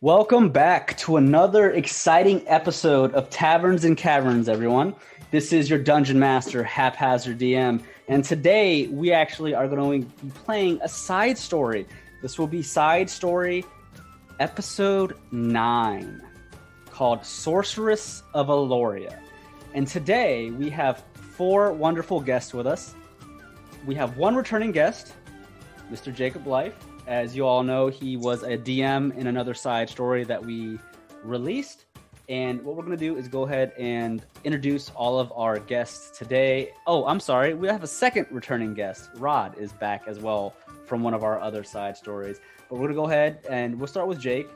Welcome back to another exciting episode of Taverns and Caverns, everyone. This is your Dungeon Master, HaphazardDM, and today we actually are going to be playing a side story. This will be Side Story Episode 9, called Sorceress of Aloria. And today we have 4 wonderful guests with us. We have one returning guest, Mr. Jacob Life. As you all know, he was a DM in another side story that we released. And what we're going to do is go ahead and introduce all of our guests today. Oh, I'm sorry. We have a second returning guest. Rod is back as well from one of our other side stories. But we're going to go ahead and we'll start with Jake.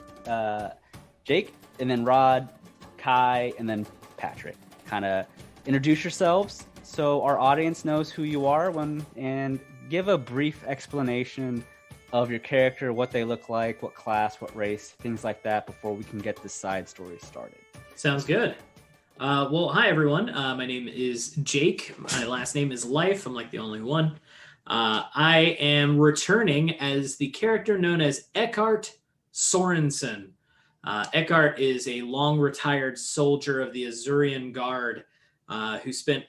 Jake, and then Rod, Kai, and then Patrick. Kind of introduce yourselves so our audience knows who you are and give a brief explanation of your character, what they look like, what class, what race, things like that before we can get this side story started. Sounds good. Well, hi everyone. My name is Jake. My last name is Life. I'm like the only one. I am returning as the character known as Ekhardt Sorensen. Ekhardt is a long retired soldier of the Azurian Guard who spent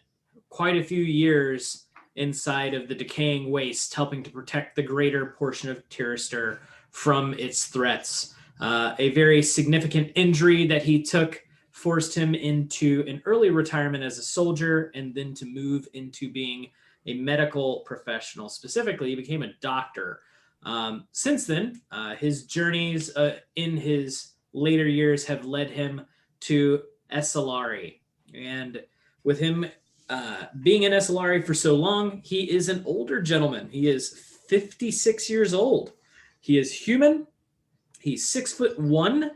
quite a few years inside of the decaying waste, helping to protect the greater portion of Tirastir from its threats. A very significant injury that he took forced him into an early retirement as a soldier and then to move into being a medical professional. Specifically, he became a doctor. Since then, his journeys in his later years have led him to Esqa. And with him being in Esqa for so long, he is an older gentleman. He is 56 years old. He is human. He's 6'1",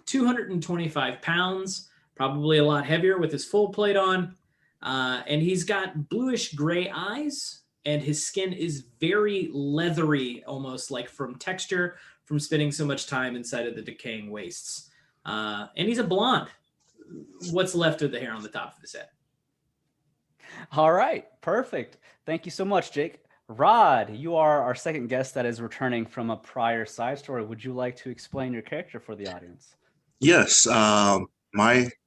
225 pounds, probably a lot heavier with his full plate on. And he's got bluish gray eyes, and his skin is very leathery, almost like from texture, from spending so much time inside of the decaying wastes. And he's a blonde. What's left of the hair on the top of his head. All right, perfect. Thank you so much, Jake. Rod, you are our second guest that is returning from a prior side story. Would you like to explain your character for the audience? Yes, I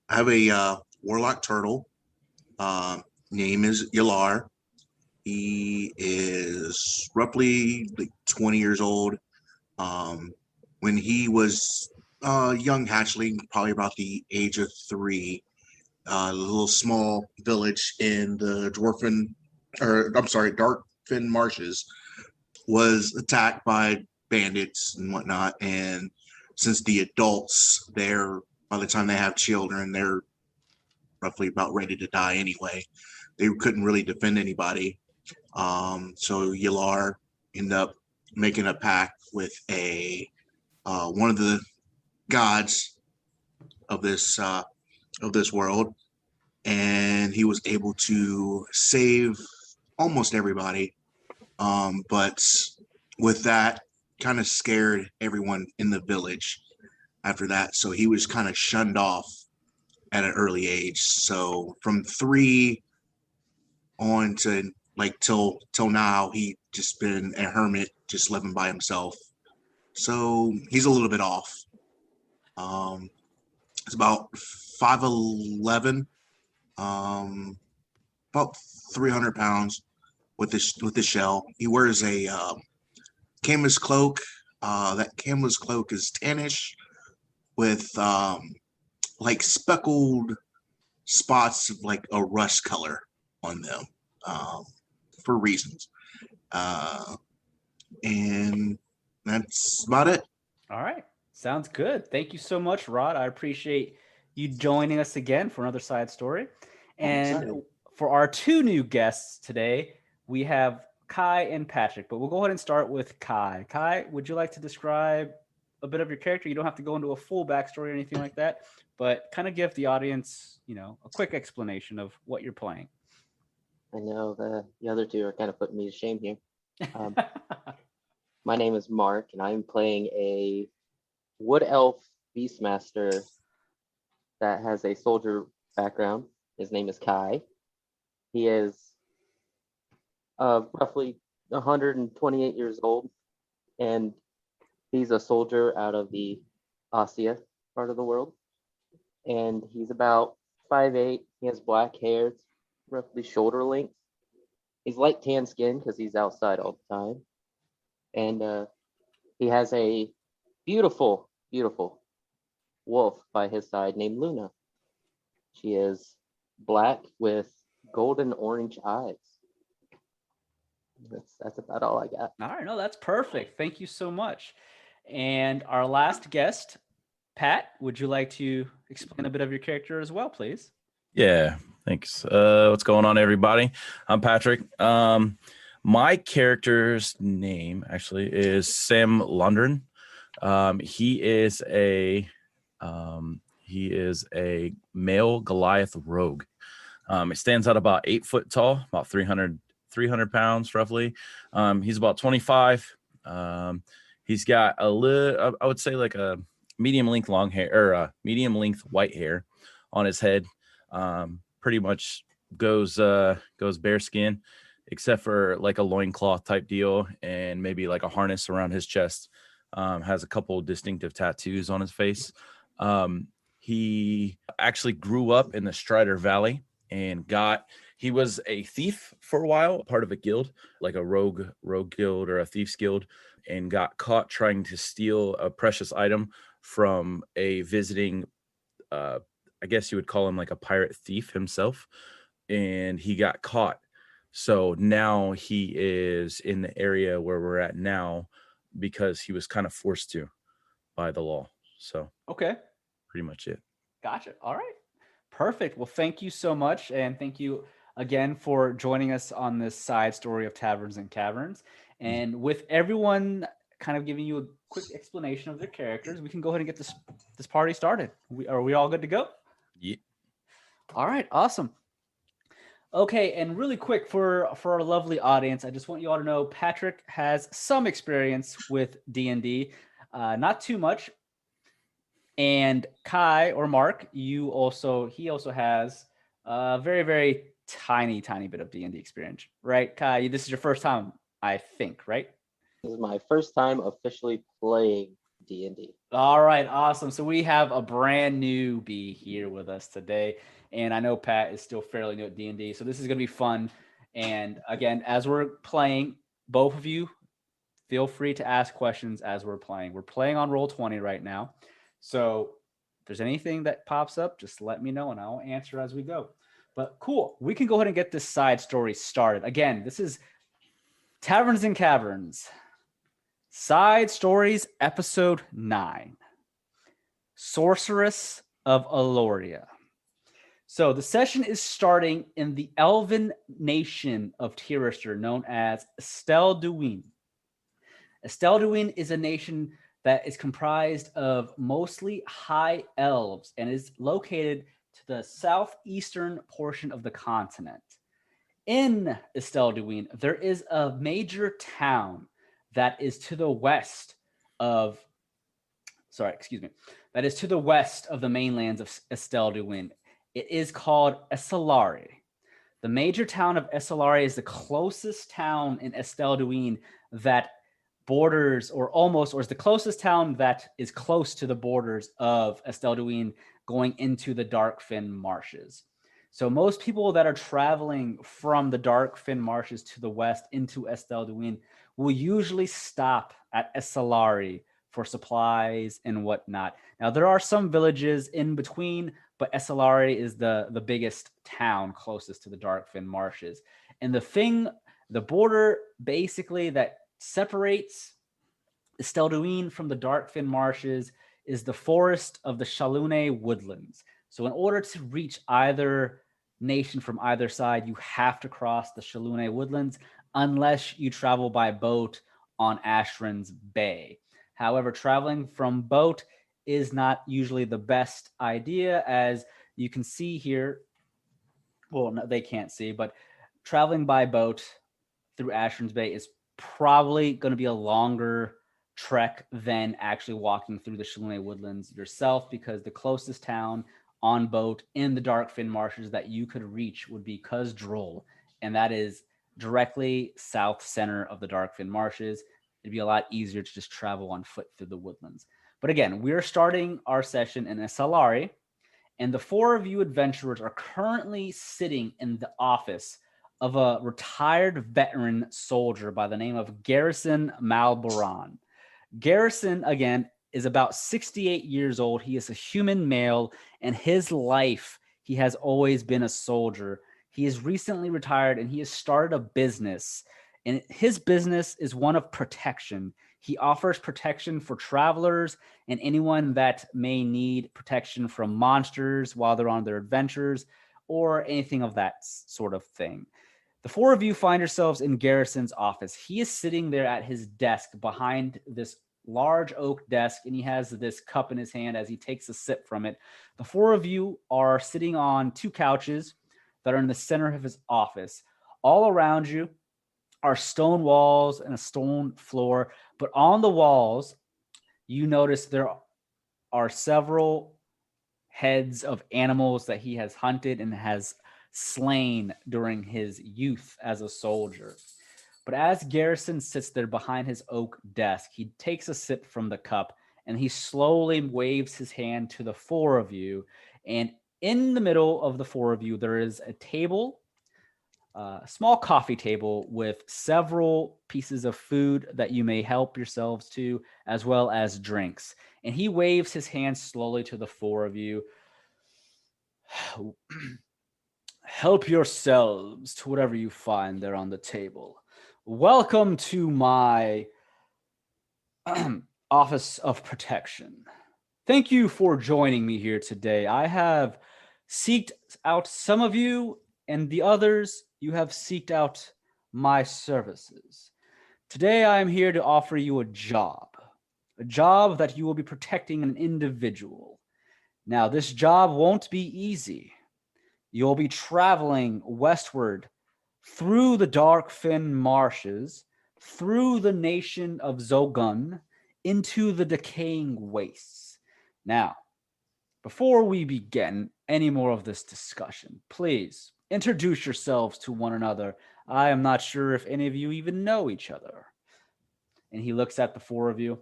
have a warlock turtle. Name is Yelar. He is roughly like 20 years old. When he was a young hatchling, probably about the age of 3, a little small village in the Darkfin Marshes was attacked by bandits and whatnot. And since the adults there, by the time they have children, they're roughly about ready to die anyway. They couldn't really defend anybody. So Yelar ended up making a pact with one of the gods of this world, and he was able to save almost everybody. But with that, kind of scared everyone in the village after that. So he was kind of shunned off at an early age. So from 3 on to like till now, he just been a hermit, just living by himself. So he's a little bit off. It's about 5'11", about 300 pounds with the shell. He wears a canvas cloak. That canvas cloak is tannish with like speckled spots of like a rust color on them for reasons. And that's about it. All right. Sounds good. Thank you so much, Rod. I appreciate you joining us again for another side story. And for our 2 new guests today, we have Kai and Patrick, but we'll go ahead and start with Kai. Kai, would you like to describe a bit of your character? You don't have to go into a full backstory or anything like that, but kind of give the audience, a quick explanation of what you're playing. I know the other 2 are kind of putting me to shame here. My name is Mark, and I'm playing a wood elf beastmaster that has a soldier background. His name is Kai. He is roughly 128 years old, and he's a soldier out of the Asia part of the world. And he's about 5'8". He has black hair, it's roughly shoulder length. He's light tan skin because he's outside all the time. And he has a beautiful, beautiful wolf by his side named Luna. She is black with golden orange eyes. That's about all I got. All right, no, that's perfect. Thank you so much. And our last guest, Pat, would you like to explain a bit of your character as well, please? Yeah, thanks. What's going on, everybody? I'm Patrick. My character's name actually is Sam Laundren. He is a male Goliath rogue. He stands out about 8 foot tall, about 300 pounds roughly. He's about 25. He's got a little, I would say, like a medium length long hair or medium length white hair on his head. Pretty much goes bare skin, except for like a loincloth type deal and maybe like a harness around his chest. Has a couple distinctive tattoos on his face. He actually grew up in the Strider Valley and he was a thief for a while, part of a guild, like a rogue guild or a thieves guild, and got caught trying to steal a precious item from a visiting, I guess you would call him like a pirate thief himself, and he got caught. So now he is in the area where we're at now because he was kind of forced to by the law. So Okay. pretty much it. Gotcha. All right. Perfect. Well, thank you so much. And thank you again for joining us on this side story of Taverns and Caverns. And with everyone kind of giving you a quick explanation of their characters, we can go ahead and get this party started. Are we all good to go? Yeah. All right. Awesome. Okay. And really quick for our lovely audience, I just want you all to know Patrick has some experience with D&D, not too much. And Kai or Mark, he also has a very, very tiny bit of D&D experience, right? Kai, this is your first time, I think, right? This is my first time officially playing D&D. All right, awesome. So we have a brand newbie here with us today, and I know Pat is still fairly new at D&D, so this is going to be fun. And again, as we're playing, both of you feel free to ask questions as we're playing. We're playing on Roll20 right now. So if there's anything that pops up, just let me know and I'll answer as we go. But cool. We can go ahead and get this side story started. Again, this is Taverns and Caverns, Side Stories, Episode 9, Sorceress of Aloria. So the session is starting in the elven nation of Tirastir, known as Estelduin. Estelduin is a nation that is comprised of mostly high elves and is located to the southeastern portion of the continent. In Estelduin, there is a major town that is to the west of the mainlands of Estelduin. It is called Esalaria. The major town of Esalaria is the closest town in Estelduin that borders or is the closest town that is close to the borders of Estelduin going into the Darkfin Marshes. So most people that are traveling from the Darkfin Marshes to the west into Estelduin will usually stop at Esalaria for supplies and whatnot. Now, there are some villages in between, but Esalaria is the biggest town closest to the Darkfin Marshes. And the border basically that separates Estelduin from the Darkfin Marshes is the forest of the Shalune Woodlands. So in order to reach either nation from either side, you have to cross the Shalune Woodlands unless you travel by boat on Ashran's Bay. However, traveling from boat is not usually the best idea, as you can see here. Well, no, they can't see, but traveling by boat through Ashran's Bay is probably going to be a longer trek than actually walking through the Shalune Woodlands yourself, because the closest town on boat in the Darkfin Marshes that you could reach would be Cuzdrol, and that is directly south center of the Darkfin Marshes. It'd be a lot easier to just travel on foot through the woodlands. But again, we're starting our session in Aloria, and the four of you adventurers are currently sitting in the office of a retired veteran soldier by the name of Garrison Malboran. Garrison, again, is about 68 years old. He is a human male, and his life, he has always been a soldier. He is recently retired, and he has started a business. And his business is one of protection. He offers protection for travelers and anyone that may need protection from monsters while they're on their adventures or anything of that sort of thing. The four of you find yourselves in Garrison's office. He is sitting there at his desk behind this large oak desk, and he has this cup in his hand as he takes a sip from it. The four of you are sitting on two couches that are in the center of his office. All around you are stone walls and a stone floor, but on the walls, you notice there are several heads of animals that he has hunted and has slain during his youth as a soldier. But as Garrison sits there behind his oak desk, he takes a sip from the cup and he slowly waves his hand to the four of you. And in the middle of the four of you, there is a table, a small coffee table with several pieces of food that you may help yourselves to, as well as drinks. And he waves his hand slowly to the four of you. Help yourselves to whatever you find there on the table. Welcome to my Office of Protection. Thank you for joining me here today. I have seeked out some of you, and the others, you have seeked out my services. Today, I am here to offer you a job that you will be protecting an individual. Now, this job won't be easy. You'll be traveling westward through the dark fen marshes, through the nation of Zogun, into the decaying wastes. Now, before we begin any more of this discussion, please introduce yourselves to one another. I am not sure if any of you even know each other. And he looks at the four of you.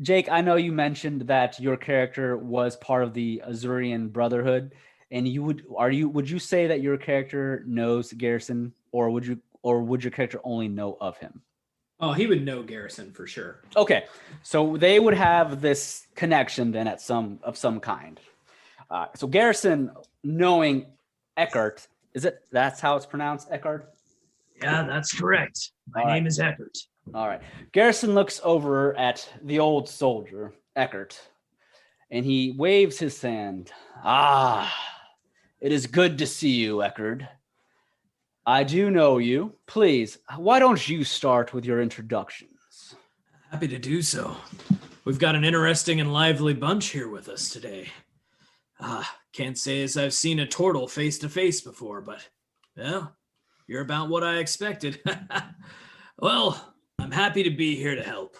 Jake, I know you mentioned that your character was part of the Azurian Brotherhood. And would you say that your character knows Garrison, or would your character only know of him? Oh, he would know Garrison for sure. Okay, so they would have this connection then of some kind. So Garrison, knowing Ekhardt, that's how it's pronounced, Ekhardt? Yeah, that's correct. My name is Ekhardt. All right. Garrison looks over at the old soldier, Ekhardt, and he waves his hand. It is good to see you, Ekhardt. I do know you. Please, why don't you start with your introductions? Happy to do so. We've got an interesting and lively bunch here with us today. Can't say as I've seen a turtle face to face before, but, well, you're about what I expected. Well, I'm happy to be here to help.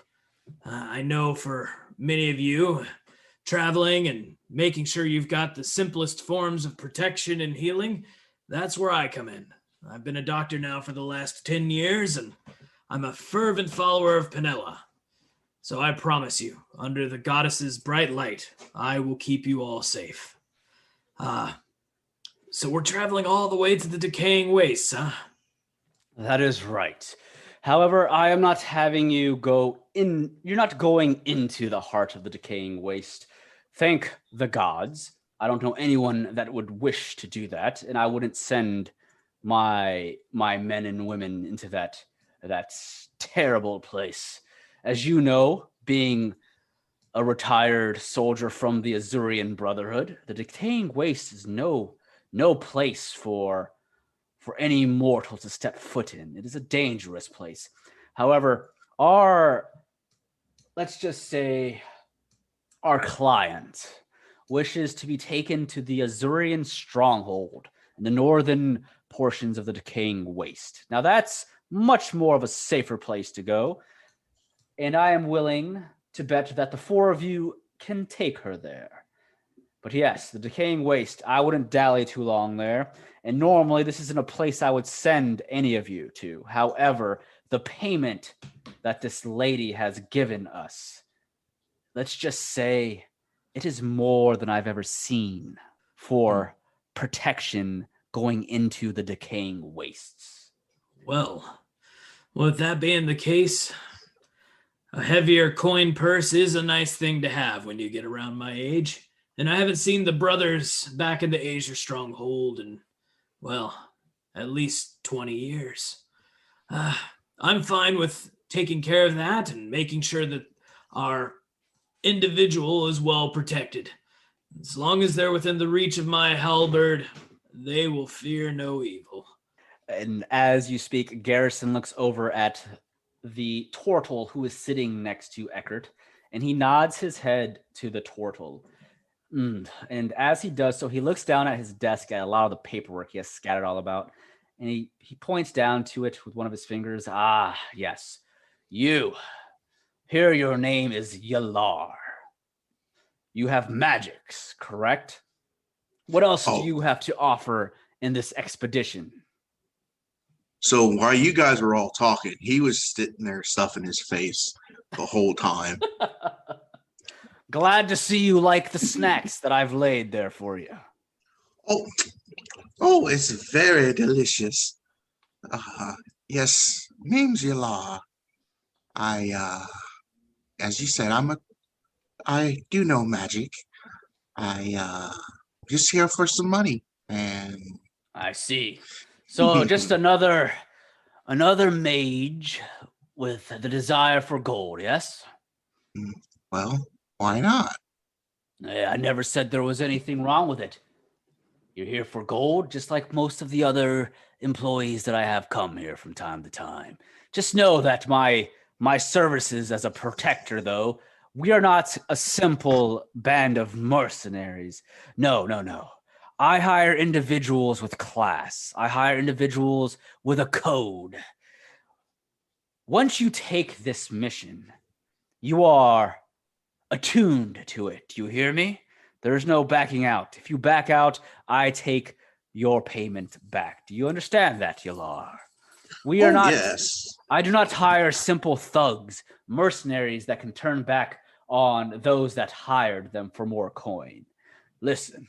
I know for many of you, traveling and making sure you've got the simplest forms of protection and healing, that's where I come in. I've been a doctor now for the last 10 years, and I'm a fervent follower of Penella. So I promise you, under the goddess's bright light, I will keep you all safe. So we're traveling all the way to the decaying wastes, huh? That is right. However, I am not having you go in. You're not going into the heart of the decaying waste. Thank the gods. I don't know anyone that would wish to do that, and I wouldn't send my men and women into that terrible place. As you know, being a retired soldier from the Azurian Brotherhood, the decaying waste is no place for any mortal to step foot in. It is a dangerous place. However, let's just say our client wishes to be taken to the Azurian stronghold in the northern portions of the decaying waste. Now that's much more of a safer place to go, and I am willing to bet that the four of you can take her there. But yes, the decaying waste, I wouldn't dally too long there. And normally this isn't a place I would send any of you to. However, the payment that this lady has given us let's just say it is more than I've ever seen for protection going into the decaying wastes. Well, with that being the case, a heavier coin purse is a nice thing to have when you get around my age. And I haven't seen the brothers back in the Asia Stronghold in, well, at least 20 years. I'm fine with taking care of that and making sure that our individual is well protected. As long as they're within the reach of my halberd, they will fear no evil. And as you speak, Garrison looks over at the turtle who is sitting next to Ekhardt, and he nods his head to the turtle. And as he does so, he looks down at his desk at a lot of the paperwork he has scattered all about, and he points down to it with one of his fingers. Ah, yes. You. Here your name is Yelar. You have magics, correct? What else do you have to offer in this expedition? So while you guys were all talking, he was sitting there stuffing his face the whole time. Glad to see you like the snacks that I've laid there for you. Oh, it's very delicious. Yes, name's Yelar. As you said, I do know magic. I just here for some money, and I see. So just another mage with the desire for gold, yes? Well, why not? I never said there was anything wrong with it. You're here for gold, just like most of the other employees that I have come here from time to time. Just know that my services as a protector, though, we are not a simple band of mercenaries. No. I hire individuals with class. I hire individuals with a code. Once you take this mission, you are attuned to it. Do you hear me? There's no backing out. If you back out, I take your payment back. Do you understand that, Yelar? We are not. Yes. I do not hire simple thugs, mercenaries that can turn back on those that hired them for more coin. Listen,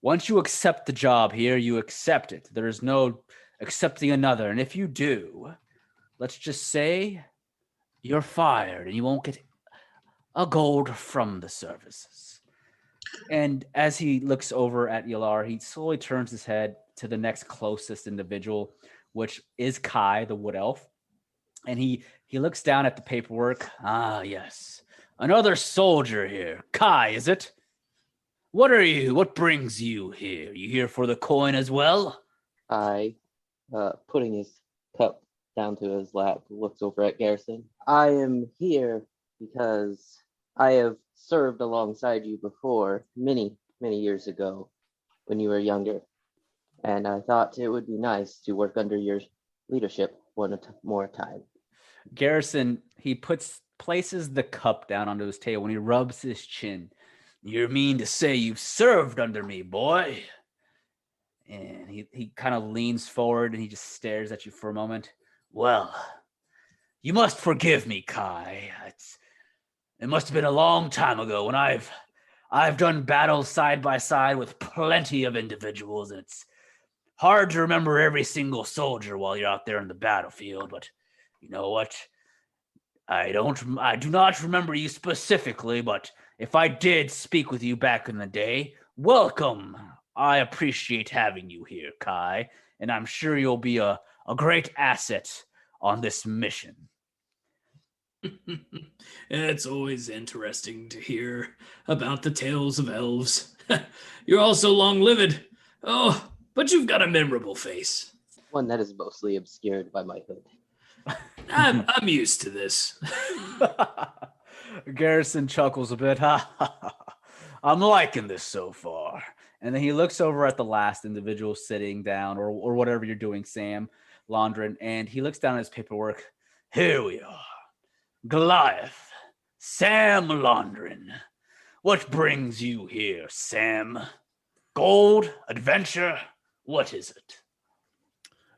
once you accept the job here, you accept it. There is no accepting another. And if you do, let's just say you're fired and you won't get a gold from the services. And as he looks over at Yelar, he slowly turns his head to the next closest individual, which is Kai, the wood elf. And he looks down at the paperwork. Ah, yes. Another soldier here. Kai, is it? What are you? What brings you here? You here for the coin as well? I, putting his cup down to his lap, looks over at Garrison. I am here because I have served alongside you before, many years ago, when you were younger. And I thought it would be nice to work under your leadership one more time. Garrison, he places the cup down onto his table and he rubs his chin. You mean to say you've served under me, boy? And he kind of leans forward and he just stares at you for a moment. Well, you must forgive me, Kai. It must have been a long time ago when I've done battles side by side with plenty of individuals, and it's hard to remember every single soldier while you're out there in the battlefield, but you know what? I do not remember you specifically, but if I did speak with you back in the day, welcome. I appreciate having you here, Kai, and I'm sure you'll be a great asset on this mission. It's always interesting to hear about the tales of elves. You're all so long-lived. Oh, but you've got a memorable face. One that is mostly obscured by my hood. I'm used to this. Garrison chuckles a bit. I'm liking this so far. And then he looks over at the last individual sitting down, or whatever you're doing, Sam, Laundren, and he looks down at his paperwork. Here we are. Goliath, Sam Laundren. What brings you here, Sam? Gold? Adventure? What is it?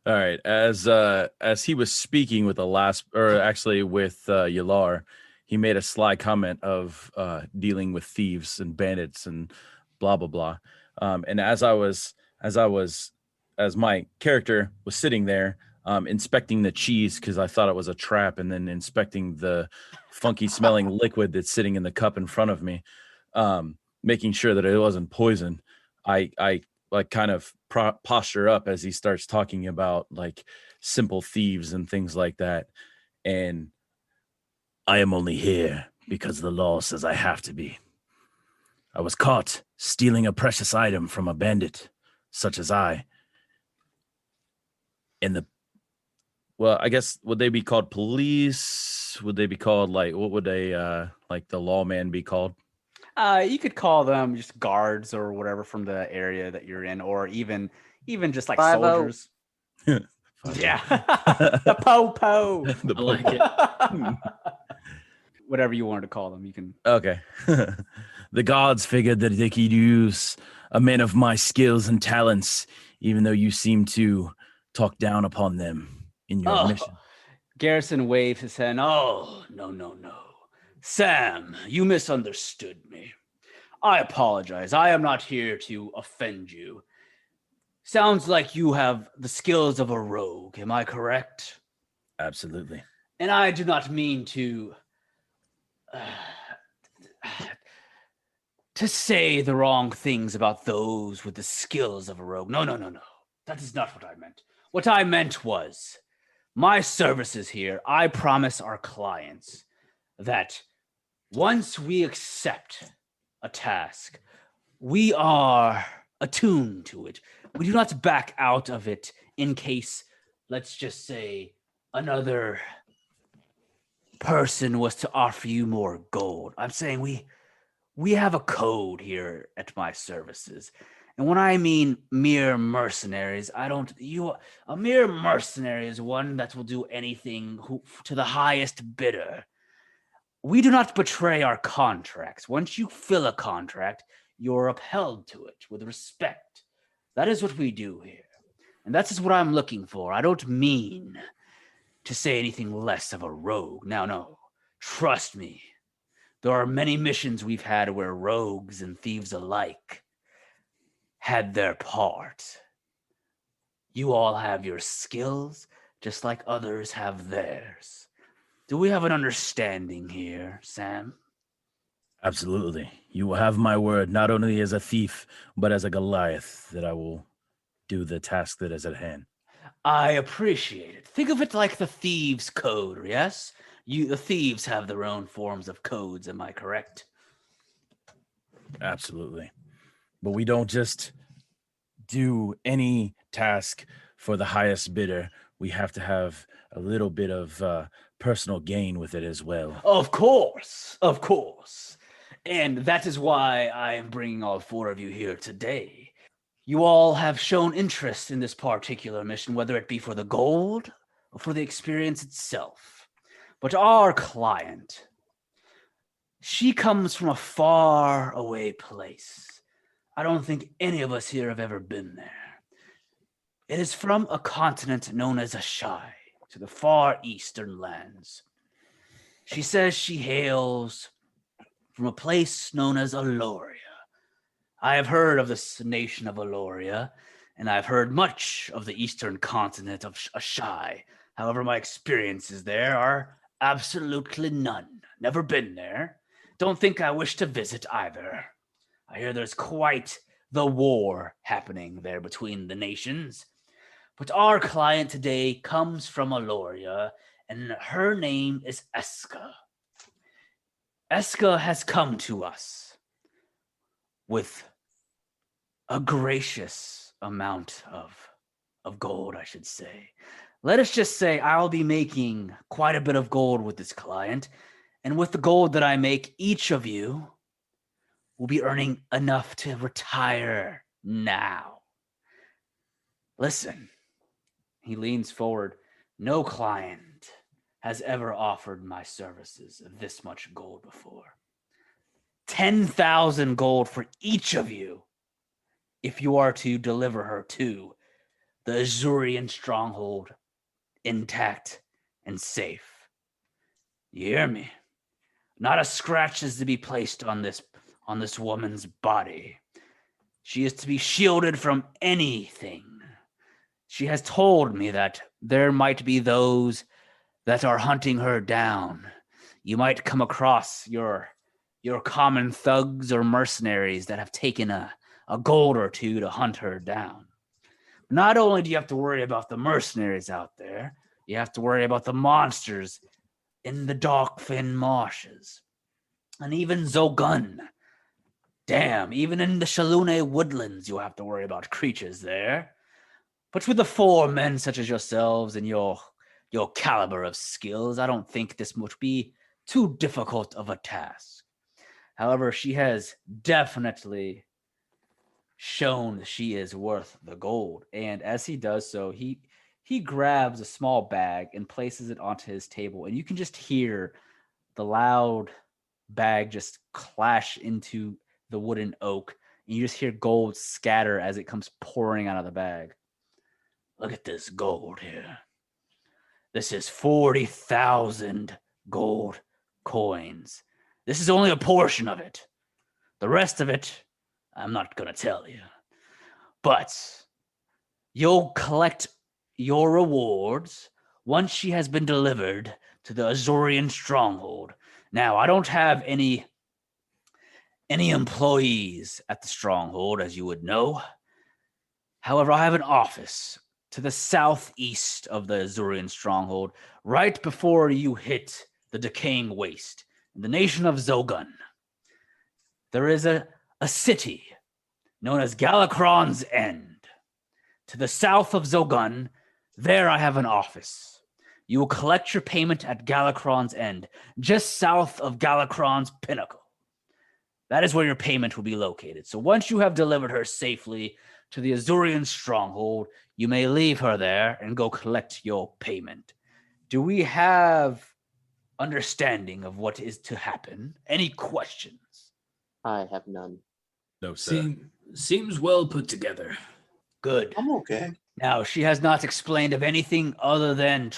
All right. As he was speaking with the last, or actually with Yelar, he made a sly comment of dealing with thieves and bandits and blah blah blah. And as my character was sitting there inspecting the cheese because I thought it was a trap, and then inspecting the funky smelling liquid that's sitting in the cup in front of me, making sure that it wasn't poison, I like kind of posture up as he starts talking about like simple thieves and things like that. And I am only here because the law says I have to be. I was caught stealing a precious item from a bandit such as I. Well, I guess, would they be called police? Would they be called like, what would they, like the lawman be called? You could call them just guards or whatever from the area that you're in, or even just like 5-0. soldiers. Yeah, the po. I like it. Whatever you wanted to call them, you can. Okay. The gods figured that they could use a man of my skills and talents, even though you seem to talk down upon them in your mission. Garrison waves his hand. Oh, no. Sam, you misunderstood me. I apologize. I am not here to offend you. Sounds like you have the skills of a rogue. Am I correct? Absolutely. And I do not mean to say the wrong things about those with the skills of a rogue. No. That is not what I meant. What I meant was my services here. I promise our clients that once we accept a task, we are attuned to it. We do not back out of it in case, let's just say, another person was to offer you more gold. I'm saying we have a code here at my services. And when I mean mere mercenaries, a mere mercenary is one that will do anything to the highest bidder. We do not betray our contracts. Once you fill a contract, you're upheld to it with respect. That is what we do here. And that is what I'm looking for. I don't mean to say anything less of a rogue. Now, no. Trust me. There are many missions we've had where rogues and thieves alike had their part. You all have your skills, just like others have theirs. Do we have an understanding here, Sam? Absolutely. You will have my word, not only as a thief, but as a Goliath, that I will do the task that is at hand. I appreciate it. Think of it like the thieves' code, yes? The thieves have their own forms of codes, am I correct? Absolutely. But we don't just do any task for the highest bidder. We have to have a little bit of personal gain with it as well. Of course. And that is why I am bringing all four of you here today. You all have shown interest in this particular mission, whether it be for the gold or for the experience itself. But our client, she comes from a far away place. I don't think any of us here have ever been there. It is from a continent known as Ashae, to the far eastern lands. She says she hails from a place known as Aloria. I have heard of this nation of Aloria, and I've heard much of the eastern continent of Ashae. However, my experiences there are absolutely none. Never been there. Don't think I wish to visit either. I hear there's quite the war happening there between the nations. But our client today comes from Aloria, and her name is Esqa. Esqa has come to us with a gracious amount of gold, I should say. Let us just say I'll be making quite a bit of gold with this client, and with the gold that I make, each of you will be earning enough to retire now. Listen, he leans forward. No client has ever offered my services this much gold before. 10,000 gold for each of you if you are to deliver her to the Azurian stronghold intact and safe. You hear me? Not a scratch is to be placed on this woman's body. She is to be shielded from anything. She has told me that there might be those that are hunting her down. You might come across your common thugs or mercenaries that have taken a gold or two to hunt her down. Not only do you have to worry about the mercenaries out there, you have to worry about the monsters in the Darkfin marshes. And even Zogun. Damn, even in the Shalune woodlands, you have to worry about creatures there. But with the 4 men such as yourselves and your caliber of skills, I don't think this would be too difficult of a task. However, she has definitely shown she is worth the gold. And as he does so, he grabs a small bag and places it onto his table. And you can just hear the loud bag just clash into the wooden oak. And you just hear gold scatter as it comes pouring out of the bag. Look at this gold here. This is 40,000 gold coins. This is only a portion of it. The rest of it, I'm not going to tell you. But you'll collect your rewards once she has been delivered to the Azurian stronghold. Now, I don't have any employees at the stronghold, as you would know. However, I have an office to the southeast of the Azurian stronghold, right before you hit the decaying waste, in the nation of Zogun. There is a city known as Galakron's End. To the south of Zogun, there I have an office. You will collect your payment at Galakron's End, just south of Galakron's Pinnacle. That is where your payment will be located. So once you have delivered her safely to the Azurian stronghold, you may leave her there and go collect your payment. Do we have understanding of what is to happen? Any questions? I have none. No, sir. Seems well put together. Good. I'm okay. Now, she has not explained of anything other than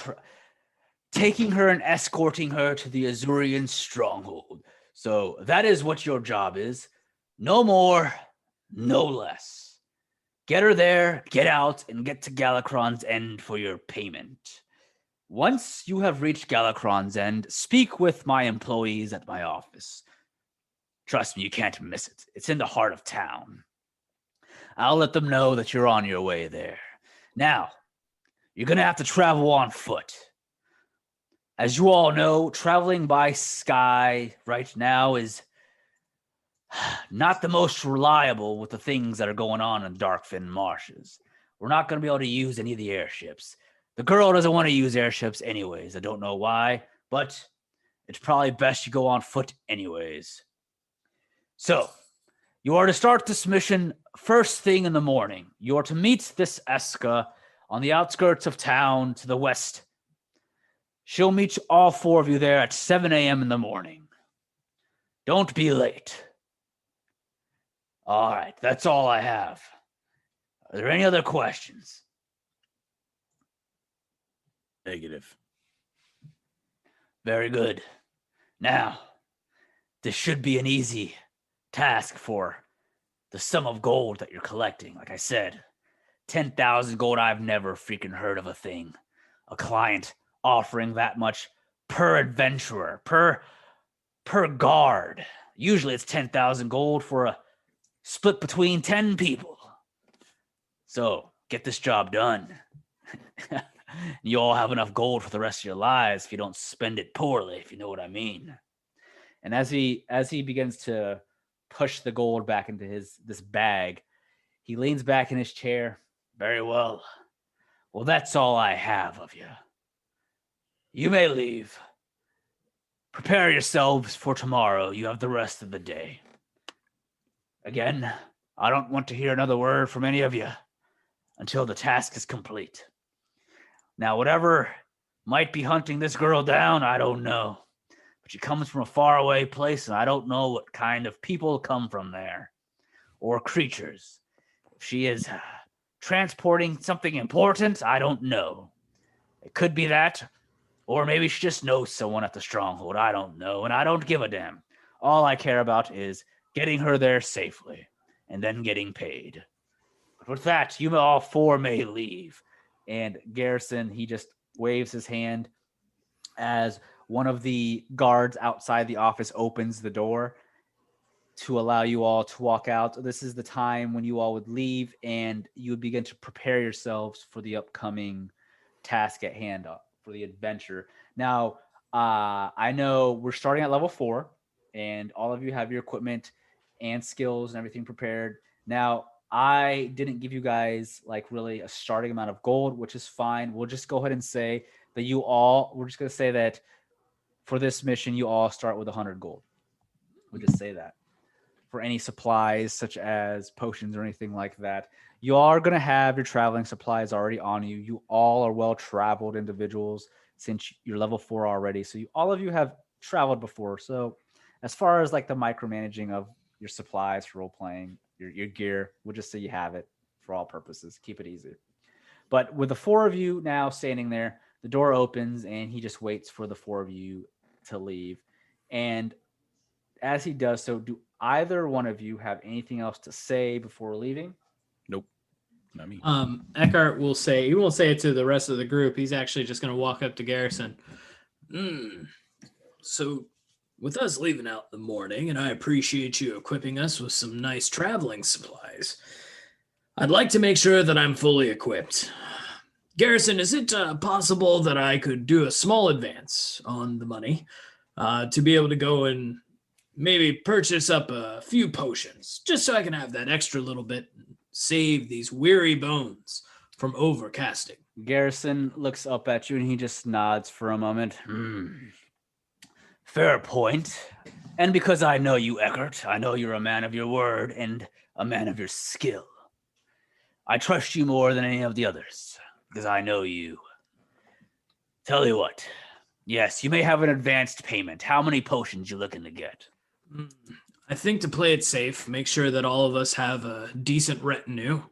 taking her and escorting her to the Azurian stronghold. So that is what your job is. No more, no less. Get her there, get out, and get to Galakron's End for your payment. Once you have reached Galakron's End, speak with my employees at my office. Trust me, you can't miss it. It's in the heart of town. I'll let them know that you're on your way there. Now, you're going to have to travel on foot. As you all know, traveling by sky right now is not the most reliable with the things that are going on in Darkfin marshes. We're not going to be able to use any of the airships. The girl doesn't want to use airships anyways. I don't know why, but it's probably best you go on foot anyways. So, you are to start this mission first thing in the morning. You are to meet this Esqa on the outskirts of town to the west. She'll meet all 4 of you there at 7 a.m. in the morning. Don't be late. All right, that's all I have. Are there any other questions? Negative. Very good. Now, this should be an easy task for the sum of gold that you're collecting. Like I said, 10,000 gold, I've never freaking heard of a thing. A client offering that much per adventurer, per guard. Usually it's 10,000 gold for a split between 10 people. So get this job done. You all have enough gold for the rest of your lives if you don't spend it poorly, if you know what I mean. And as he begins to push the gold back into this bag, he leans back in his chair. Very well. Well, that's all I have of you. You may leave. Prepare yourselves for tomorrow. You have the rest of the day. Again, I don't want to hear another word from any of you until the task is complete. Now, whatever might be hunting this girl down, I don't know. But she comes from a faraway place, and I don't know what kind of people come from there. Or creatures. If she is transporting something important, I don't know. It could be that, Or maybe she just knows someone at the stronghold. I don't know, and I don't give a damn. All I care about is getting her there safely and then getting paid. But with that, you all four may leave. And Garrison, he just waves his hand as one of the guards outside the office opens the door to allow you all to walk out. This is the time when you all would leave and you would begin to prepare yourselves for the upcoming task at hand, for the adventure. Now, I know we're starting at level 4 and all of you have your equipment and skills and everything prepared. Now, I didn't give you guys like really a starting amount of gold, which is fine. We'll just go ahead and say that we're just going to say that for this mission, you all start with 100 gold. We'll just say that. For any supplies such as potions or anything like that, you are going to have your traveling supplies already on you. You all are well-traveled individuals since you're level 4 already. So all of you have traveled before. So as far as like the micromanaging of your supplies for role-playing, your gear, we'll just say you have it for all purposes. Keep it easy. But with the 4 of you now standing there, the door opens and he just waits for the 4 of you to leave. And as he does so, do either one of you have anything else to say before leaving? Nope. Not me. Ekhardt will say, he won't say it to the rest of the group. He's actually just going to walk up to Garrison. So with us leaving out in the morning, and I appreciate you equipping us with some nice traveling supplies, I'd like to make sure that I'm fully equipped. Garrison, is it possible that I could do a small advance on the money to be able to go and maybe purchase up a few potions, just so I can have that extra little bit and save these weary bones from overcasting? Garrison looks up at you and he just nods for a moment. Fair point. And because I know you, Ekhardt, I know you're a man of your word and a man of your skill. I trust you more than any of the others because I know you. Tell you what, yes, you may have an advanced payment. How many potions you looking to get? I think to play it safe, make sure that all of us have a decent retinue.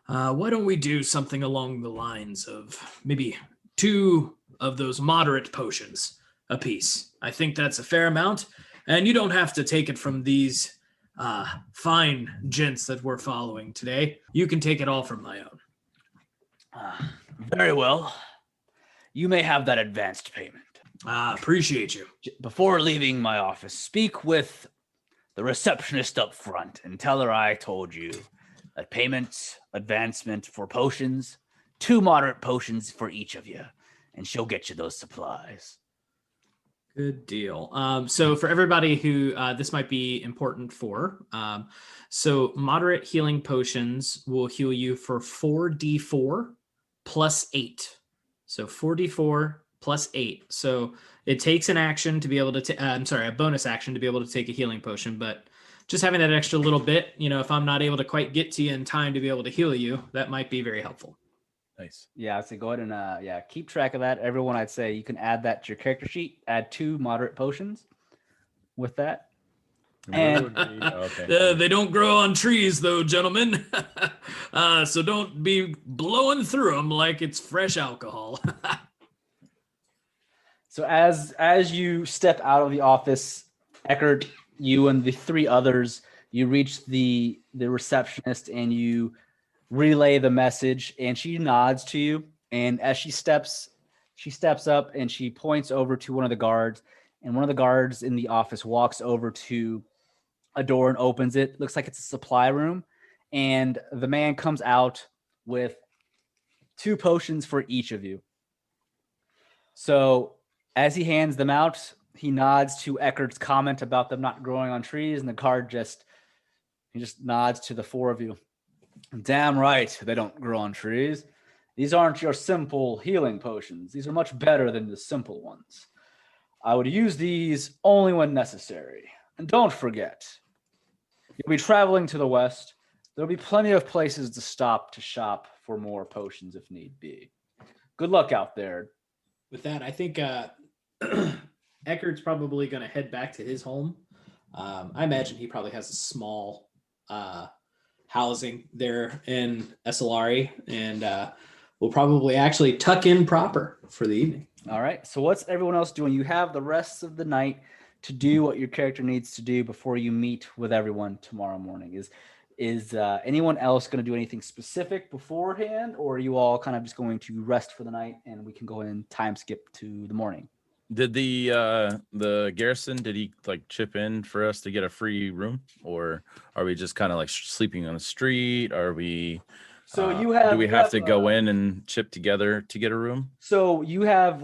Why don't we do something along the lines of maybe 2 of those moderate potions a piece? I think that's a fair amount, and you don't have to take it from these fine gents that we're following today. You can take it all from my own. Very well. You may have that advanced payment. Appreciate you. Before leaving my office, speak with the receptionist up front and tell her I told you that payment advancement for potions, 2 moderate potions for each of you, and she'll get you those supplies. Good deal. So for everybody who this might be important for, so moderate healing potions will heal you for 4d4 plus 8. So 4d4 plus 8. So it takes an action to be able to, a bonus action to be able to take a healing potion, but just having that extra little bit, if I'm not able to quite get to you in time to be able to heal you, that might be very helpful. Nice. Yeah, I'd say go ahead and keep track of that. Everyone, I'd say you can add that to your character sheet. Add 2 moderate potions with that. And they don't grow on trees, though, gentlemen. So don't be blowing through them like it's fresh alcohol. So as you step out of the office, Ekhardt, you and the 3 others, you reach the receptionist and you relay the message, and she nods to you. And as she steps up and she points over to one of the guards, and one of the guards in the office walks over to a door and opens it. Looks like it's a supply room, and the man comes out with 2 potions for each of you. So as he hands them out, he nods to Eckhart's comment about them not growing on trees, and the guard just nods to the 4 of you. Damn right, they don't grow on trees. These aren't your simple healing potions. These are much better than the simple ones. I would use these only when necessary. And don't forget, you'll be traveling to the west. There'll be plenty of places to stop to shop for more potions if need be. Good luck out there. With that, I think Eckhardt's probably going to head back to his home. I imagine he probably has a small housing there in Aloria, and will probably actually tuck in proper for the evening. All right. So what's everyone else doing? You have the rest of the night to do what your character needs to do before you meet with everyone tomorrow morning. Is anyone else going to do anything specific beforehand, or are you all kind of just going to rest for the night and we can go and time skip to the morning? Did the garrison, did he like chip in for us to get a free room, or are we just kind of like sleeping on the street? Are we So you have do we have to go in and chip together to get a room? So you have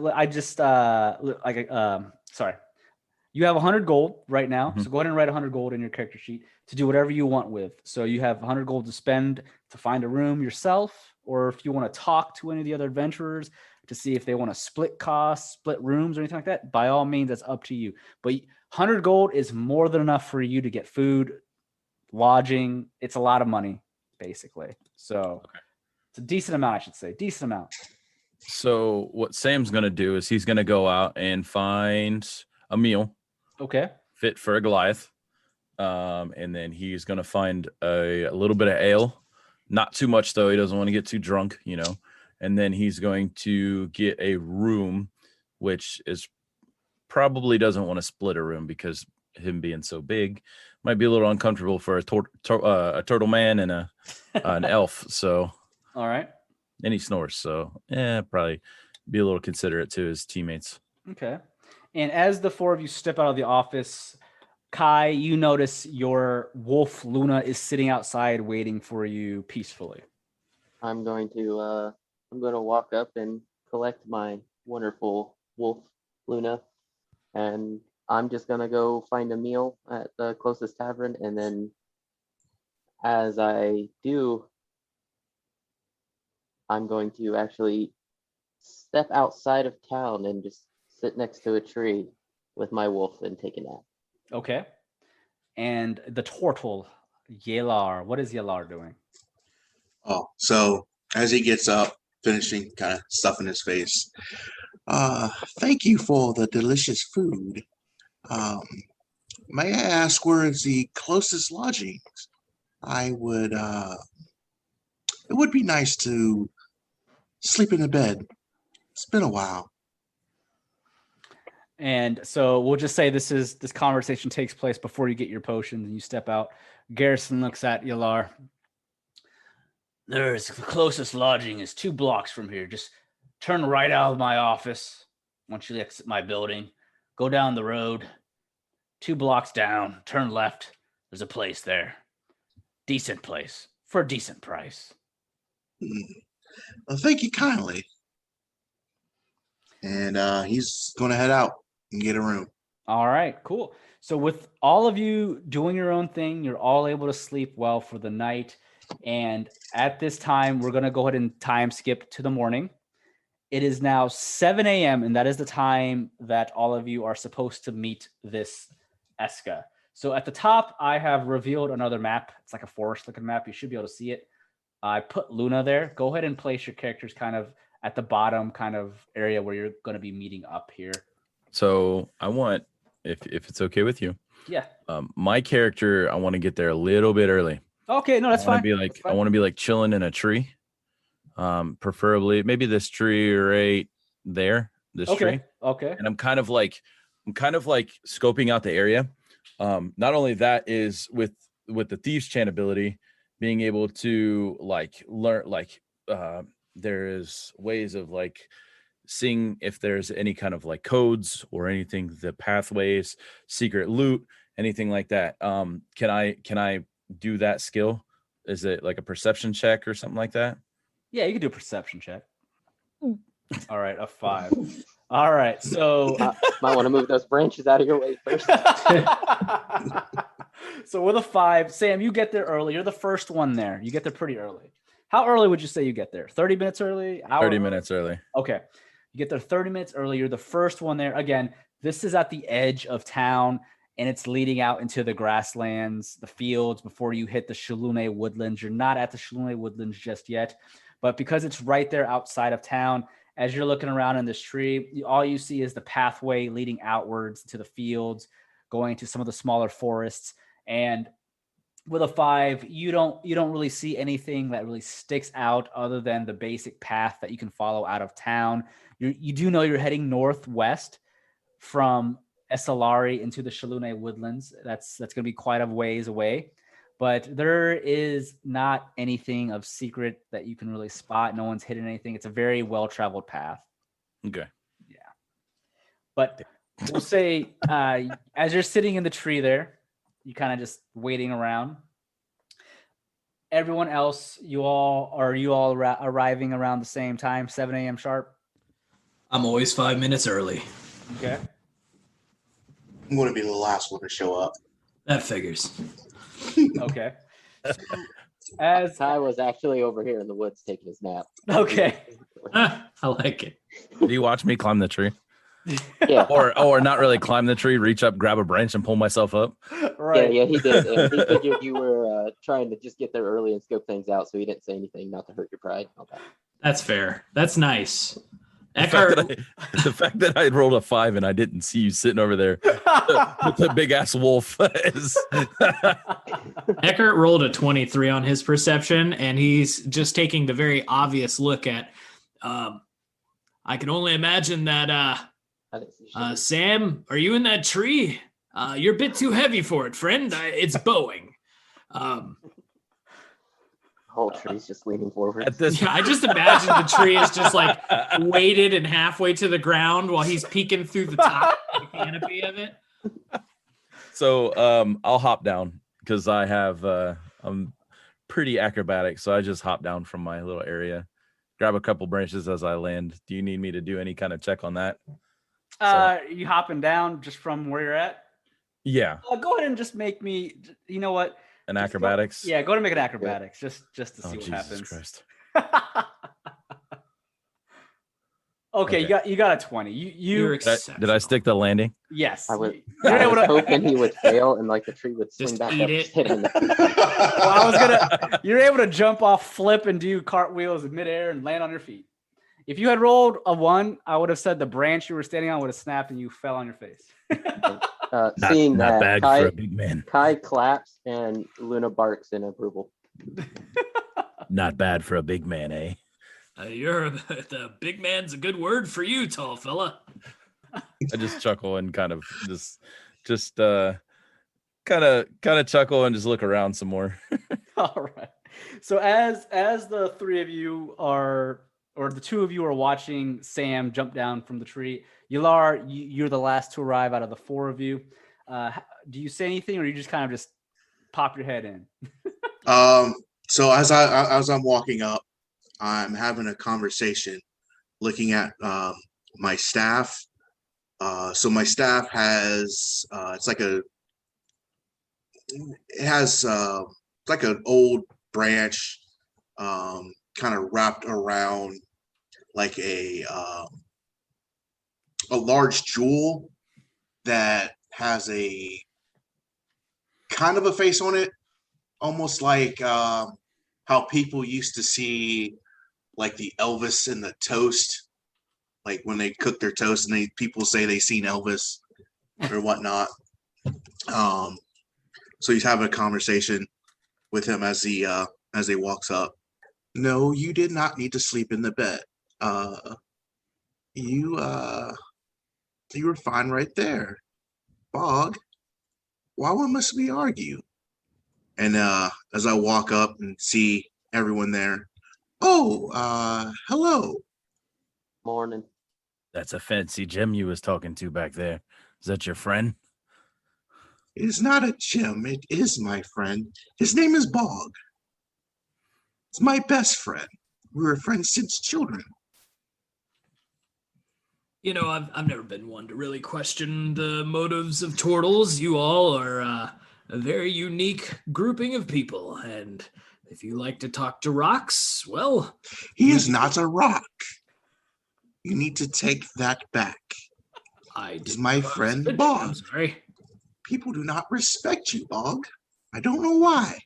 sorry. You have 100 gold right now. Mhm. So go ahead and write 100 gold in your character sheet to do whatever you want with. So you have 100 gold to spend to find a room yourself, or if you want to talk to any of the other adventurers to see if they want to split costs, split rooms, or anything like that, by all means, that's up to you. But 100 gold is more than enough for you to get food, lodging. It's a lot of money, basically. So it's a decent amount, I should say. Decent amount. So what Sam's going to do is he's going to go out and find a meal Okay. fit for a Goliath. And then he's going to find a little bit of ale, not too much though. He doesn't want to get too drunk, you know. And then he's going to get a room, which is probably doesn't want to split a room because him being so big might be a little uncomfortable for a turtle man and an elf. So, All right. and he snores. So, probably be a little considerate to his teammates. Okay. And as the four of you step out of the office, Kai, you notice your wolf Luna is sitting outside waiting for you peacefully. I'm going to walk up and collect my wonderful wolf, Luna, and I'm just gonna go find a meal at the closest tavern, and then as I do, I'm going to actually step outside of town and just sit next to a tree with my wolf and take a nap. Okay. And the turtle, Yelar, what is Yelar doing? Oh, so as he gets up, finishing kind of stuffing his face, thank you for the delicious food. May I ask where is the closest lodgings? It would be nice to sleep in a bed. It's been a while. And so we'll just say this conversation takes place before you get your potions and you step out. Garrison looks at Yelar. The closest lodging is 2 blocks from here. Just turn right out of my office once you exit my building. Go down the road, 2 blocks down, turn left. There's a place there. Decent place for a decent price. Well, thank you kindly. And he's going to head out and get a room. All right, cool. So with all of you doing your own thing, you're all able to sleep well for the night. And at this time, we're going to go ahead and time skip to the morning. It is now 7 a.m. and that is the time that all of you are supposed to meet this Esqa. So at the top, I have revealed another map. It's like a forest-looking map. You should be able to see it. I put Luna there. Go ahead and place your characters kind of at the bottom kind of area where you're going to be meeting up here. So I want, if it's okay with you, Yeah. My character, I want to get there a little bit early. Okay, no, that's fine. I want to be like chilling in a tree. Preferably maybe this tree right there, this tree. Okay. And I'm kind of like scoping out the area. Not only that is with the Thieves' Chant ability, being able to like learn, like there is ways of like seeing if there's any kind of like codes or anything, the pathways, secret loot, anything like that. Can I do that skill? Is it like a perception check or something like that? Yeah, you can do a perception check. All right, a 5. All right, so Might want to move those branches out of your way first. so with a 5, Sam, you get there early. You're the first one there. You get there pretty early. How early would you say you get there? 30 minutes early? Hour 30 early? minutes early. Okay. You get there 30 minutes early. You're the first one there. Again, this is at the edge of town, and it's leading out into the grasslands, the fields, before you hit the Shalune Woodlands. You're not at the Shalune Woodlands just yet, but because it's right there outside of town, as you're looking around in this tree, all you see is the pathway leading outwards to the fields, going to some of the smaller forests. And with a 5, you don't really see anything that really sticks out other than the basic path that you can follow out of town. You do know you're heading northwest from Esqa into the Shalune woodlands. That's going to be quite a ways away, but there is not anything of secret that you can really spot. No one's hidden anything. It's a very well-traveled path. Okay. Yeah. But we'll say as you're sitting in the tree there, you kind of just waiting around. Everyone else, you all arriving around the same time, 7 a.m. sharp? I'm always 5 minutes early. Okay. I'm going to be the last one to show up. That figures. Okay. So, as Ty was actually over here in the woods taking his nap. okay. I like it. Do you watch me climb the tree? Yeah. Or not really climb the tree, reach up, grab a branch, and pull myself up? Right. Yeah, he did. And he figured you were trying to just get there early and scope things out, so he didn't say anything, not to hurt your pride. Okay. That's fair. That's nice. The fact that I rolled a 5 and I didn't see you sitting over there with the big ass wolf is Ekhardt rolled a 23 on his perception, and he's just taking the very obvious look at. I can only imagine that. I didn't see shit. Sam, are you in that tree? You're a bit too heavy for it, friend. It's bowing. Whole tree's just leaning forward. at this. Yeah, I just imagine the tree is just like weighted and halfway to the ground while he's peeking through the top of the canopy of it. So I'll hop down because I have I'm pretty acrobatic, so I just hop down from my little area, grab a couple branches as I land. Do you need me to do any kind of check on that? You hopping down just from where you're at? Yeah, Go ahead and just make me. You know what? an Just acrobatics. Go ahead and make an acrobatics just to see Oh, what Jesus happens. Christ. Okay, Okay. you got a 20. You're You Did I exceptional. stick the landing? yes. I was, You're I able was to. hoping he would fail and like the tree would swing Just back eat up. it. Just hit him in the Well, I was gonna. You're able to jump off, flip, and do cartwheels in midair and land on your feet. If you had rolled a 1, I would have said the branch you were standing on would have snapped and you fell on your face. Seeing not that, bad for a big man. Kai claps and Luna barks in approval. Not bad for a big man, eh? You're the big man's a good word for you, tall fella. I just chuckle and kind of kind of chuckle and just look around some more. All right. So as the three of you are, or the two of you are watching Sam jump down from the tree, Yelar, you're the last to arrive out of the 4 of you. Do you say anything, or you just kind of just pop your head in? So as I'm walking up, I'm having a conversation, looking at my staff. So my staff has it's like an old branch, kind of wrapped around like a large jewel that has a kind of a face on it, almost like how people used to see like the Elvis in the toast, like when they cook their toast and people say they seen Elvis or whatnot. So he's having a conversation with him as he walks up. No, you did not need to sleep in the bed. You were fine right there. Bog, why must we argue? And as I walk up and see everyone there, hello. Morning. That's a fancy gem you was talking to back there. Is that your friend? It is not a gem. It is my friend. His name is Bog. It's my best friend. We were friends since children. You know, I've never been one to really question the motives of turtles. You all are a very unique grouping of people, and if you like to talk to rocks, well, He is not a rock. You need to take that back. It's my friend Bog. I'm sorry. People do not respect you, Bog. I don't know why.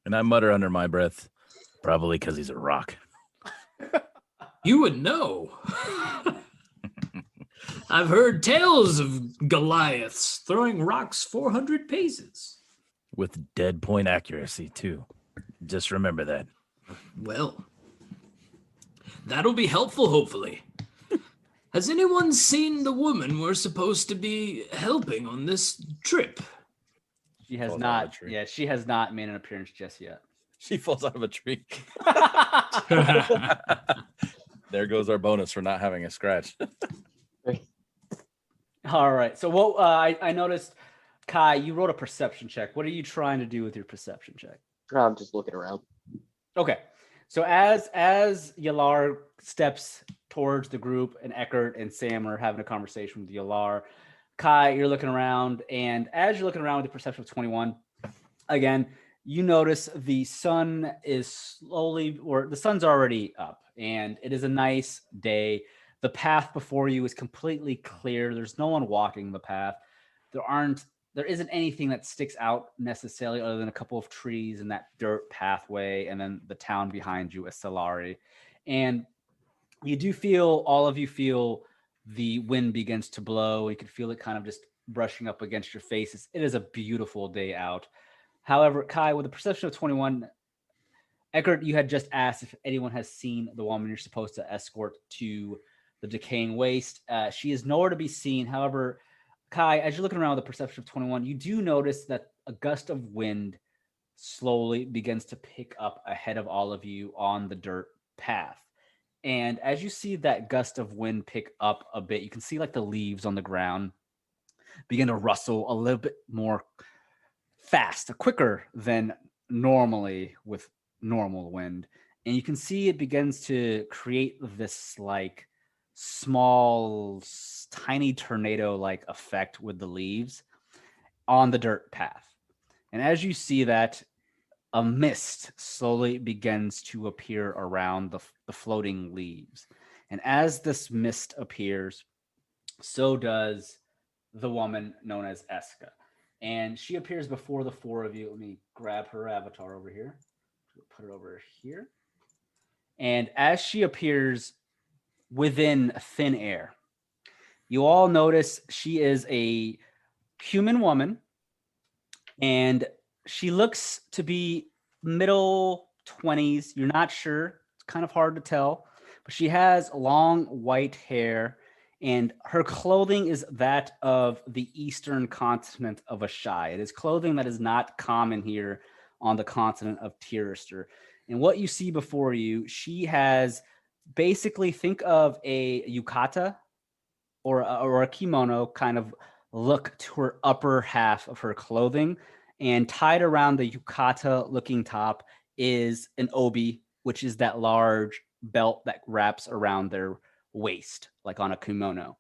And I mutter under my breath, probably because he's a rock. You would know. I've heard tales of Goliaths throwing rocks 400 paces. with dead point accuracy too. Just remember that. Well, that'll be helpful, hopefully. Has anyone seen the woman we're supposed to be helping on this trip? She has Falls out of a not. tree. Yeah, she has not made an appearance just yet. She falls out of a tree. There goes our bonus for not having a scratch. All right. So what I noticed, Kai, you wrote a perception check. What are you trying to do with your perception check? I'm just looking around. Okay. So as Yelar steps towards the group and Ekhardt and Sam are having a conversation with Yelar, Kai, you're looking around, and as you're looking around with the perception of 21, again, you notice the sun is slowly, or the sun's already up, and it is a nice day. The path before you is completely clear. There's no one walking the path. There isn't anything that sticks out necessarily other than a couple of trees and that dirt pathway, and then the town behind you, Aloria. And you do feel, all of you feel the wind begins to blow. You can feel it kind of just brushing up against your faces. It is a beautiful day out. However, Kai, with a perception of 21, Ekhardt, you had just asked if anyone has seen the woman you're supposed to escort to the decaying waste. She is nowhere to be seen. However, Kai, as you're looking around with a perception of 21, you do notice that a gust of wind slowly begins to pick up ahead of all of you on the dirt path. And as you see that gust of wind pick up a bit, you can see like the leaves on the ground begin to rustle a little bit more fast, quicker than normally with normal wind. And you can see it begins to create this like small, tiny tornado-like effect with the leaves on the dirt path. And as you see that, a mist slowly begins to appear around the floating leaves. And as this mist appears, so does the woman known as Esqa. And she appears before the four of you. Let me grab her avatar over here. Put it over here. And as she appears within thin air, you all notice she is a human woman, and she looks to be middle 20s. You're not sure. It's kind of hard to tell, but she has long white hair, and her clothing is that of the eastern continent of Ashae. It is clothing that is not common here on the continent of Tirastir. And what you see before you, she has basically, think of a yukata or a kimono kind of look to her upper half of her clothing, and tied around the yukata looking top is an obi, which is that large belt that wraps around their waist, like on a kimono.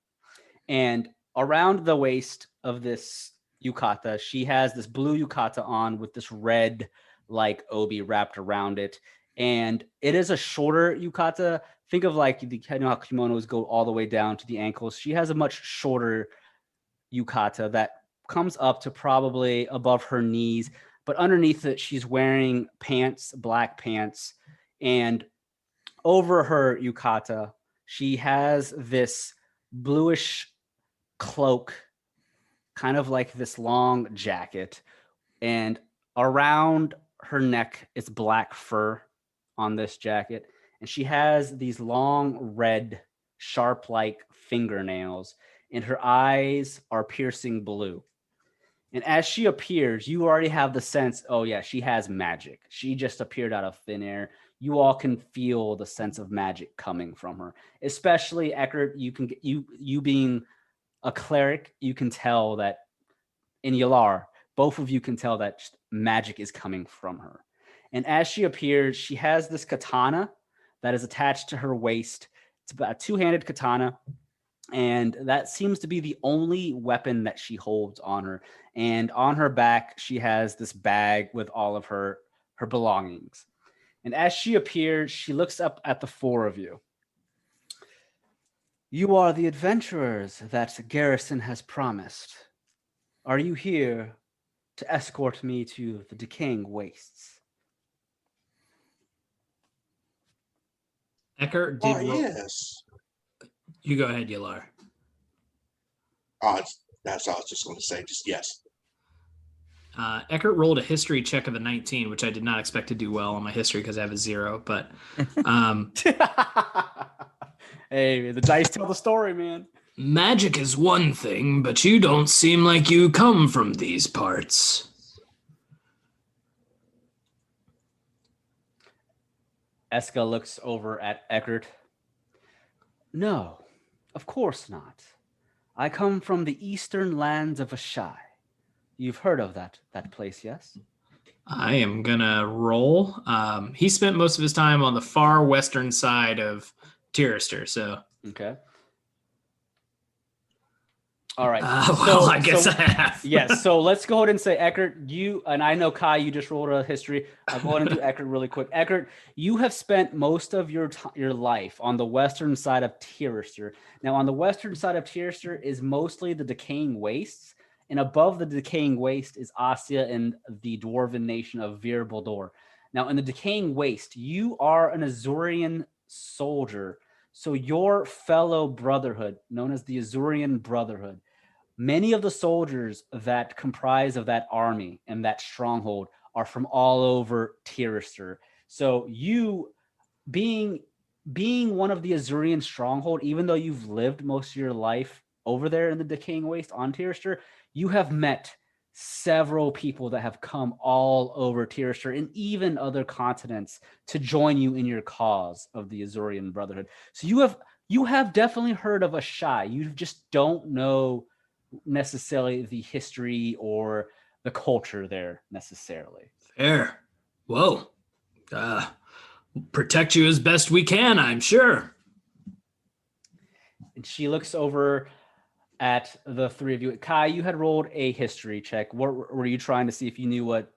And around the waist of this yukata, she has this blue yukata on with this red like obi wrapped around it. And it is a shorter yukata. Think of like, you know how kimonos go all the way down to the ankles. She has a much shorter yukata that comes up to probably above her knees, but underneath it, she's wearing pants, black pants. And over her yukata, she has this bluish cloak, kind of like this long jacket. And around her neck, it's black fur on this jacket. And she has these long, red, sharp-like fingernails, and her eyes are piercing blue. And as she appears, you already have the sense, oh yeah, she has magic. She just appeared out of thin air. You all can feel the sense of magic coming from her. Especially Ekhardt, you being a cleric, you can tell that in Yelar, both of you can tell that magic is coming from her. And as she appears, she has this katana that is attached to her waist. It's about a two-handed katana, and that seems to be the only weapon that she holds on her. And on her back, she has this bag with all of her belongings. And as she appears, she looks up at the four of you. You are the adventurers that Garrison has promised. Are you here to escort me to the decaying wastes? Ekhardt did yes. You go ahead, Yelar. That's all I was just going to say. Just yes. Ekhardt rolled a history check of a 19, which I did not expect to do well on my history because I have a 0. But Hey, the dice tell the story, man. Magic is one thing, but you don't seem like you come from these parts. Esqa looks over at Ekhardt. No, of course not. I come from the eastern lands of Ashae. You've heard of that place, yes? I am gonna roll. He spent most of his time on the far western side of Tirastir, so Okay. All right. I guess I have. Yes. So let's go ahead and say, Ekhardt, you, and I know Kai, you just rolled a history. I'll go ahead and do Ekhardt really quick. Ekhardt, you have spent most of your life on the western side of Tirastir. Now, on the western side of Tirastir is mostly the decaying wastes, and above the decaying waste is Asya and the dwarven nation of Vir Boldor. Now, in the decaying waste, you are an Azurian soldier. So your fellow brotherhood, known as the Azurian Brotherhood, many of the soldiers that comprise of that army and that stronghold are from all over Tirastir. So you, being one of the Azurian stronghold, even though you've lived most of your life over there in the decaying waste on Tirastir, you have met several people that have come all over Tirastir and even other continents to join you in your cause of the Azurian Brotherhood. So you have definitely heard of Ashae. You just don't know necessarily the history or the culture there necessarily. Fair. Well, protect you as best we can, I'm sure. And she looks over at the three of you. Kai, you had rolled a history check. What were you trying to see if you knew what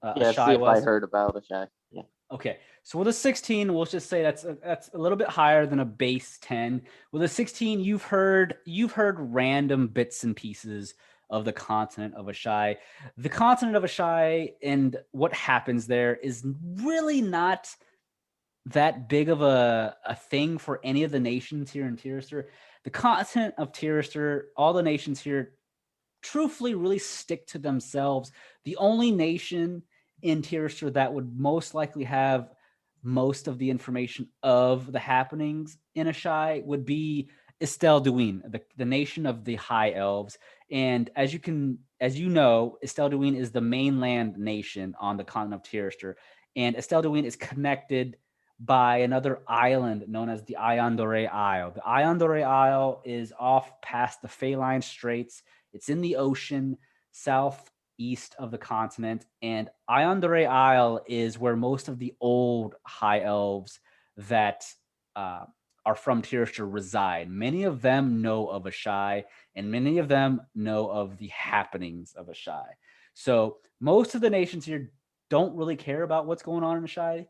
Yeah, Ashae see if was? I heard about Ashae. Yeah. Okay, so with a 16, we'll just say that's a little bit higher than a base 10. With a 16, you've heard random bits and pieces of the continent of Ashae. The continent of Ashae and what happens there is really not that big of a thing for any of the nations here in Tirastir. The continent of Tirastir, all the nations here, truthfully really stick to themselves. The only nation in Tirastir that would most likely have most of the information of the happenings in Ashae would be Estel Duin, the nation of the High Elves. And as you know, Estel Duin is the mainland nation on the continent of Tirastir. And Estel Duin is connected by another island known as the Ayandore Isle. The Ayandore Isle is off past the Feline Straits. It's in the ocean, southeast of the continent. And Ayandore Isle is where most of the old high elves that are from Tirastir reside. Many of them know of Ashae, and many of them know of the happenings of Ashae. So most of the nations here don't really care about what's going on in Ashae.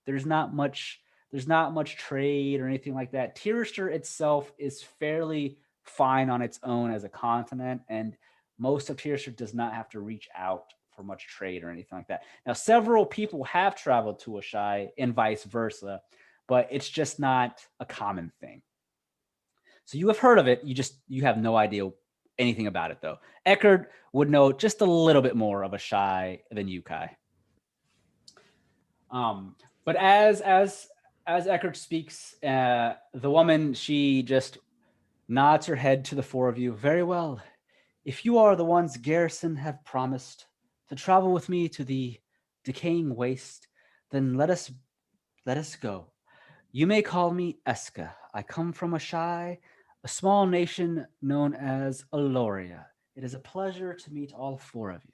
There's not much trade or anything like that. Tirastir itself is fairly fine on its own as a continent, and most of Tirastir does not have to reach out for much trade or anything like that. Now, several people have traveled to Ashae and vice versa, but it's just not a common thing. So you have heard of it. You have no idea anything about it, though. Ekhardt would know just a little bit more of Ashae than you, Kai. But as Ekhardt speaks, the woman, she just nods her head to the four of you. Very well. If you are the ones Garrison have promised to travel with me to the decaying waste, then let us go. You may call me Esqa. I come from Ashae, a small nation known as Aloria. It is a pleasure to meet all four of you.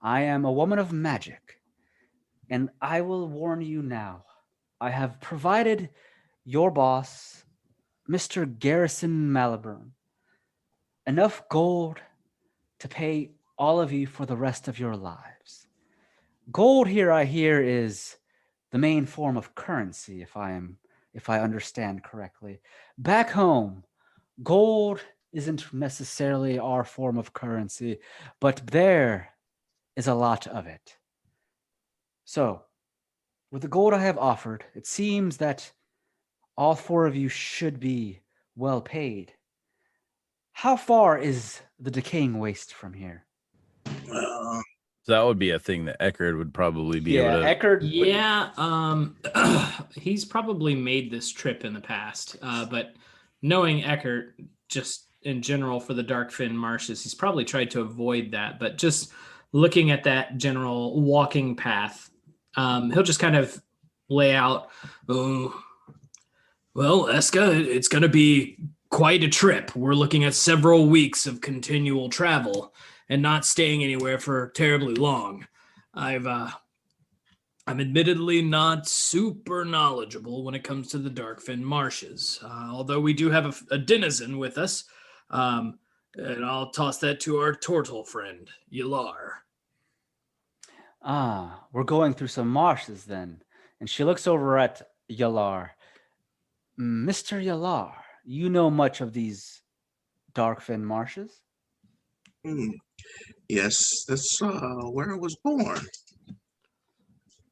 I am a woman of magic, and I will warn you now. I have provided your boss, Mr. Garrison Malibran, enough gold to pay all of you for the rest of your lives. Gold here, I hear, is the main form of currency, if I understand correctly. Back home, gold isn't necessarily our form of currency, but there is a lot of it. So, with the gold I have offered, it seems that all four of you should be well paid. How far is the decaying waste from here? Uh, So that would be a thing that Ekhardt would probably be able to. Ekhardt. He's probably made this trip in the past, but knowing Ekhardt just in general for the Darkfin Marshes, he's probably tried to avoid that. But just looking at that general walking path, he'll just kind of lay out, oh, well, Esqa, it's going to be quite a trip. We're looking at several weeks of continual travel and not staying anywhere for terribly long. I'm admittedly not super knowledgeable when it comes to the Darkfin Marshes, although we do have a denizen with us, and I'll toss that to our turtle friend, Yelar. We're going through some marshes then. And she looks over at Yelar. Mr. Yelar, you know much of these Darkfin marshes? yes, that's where I was born.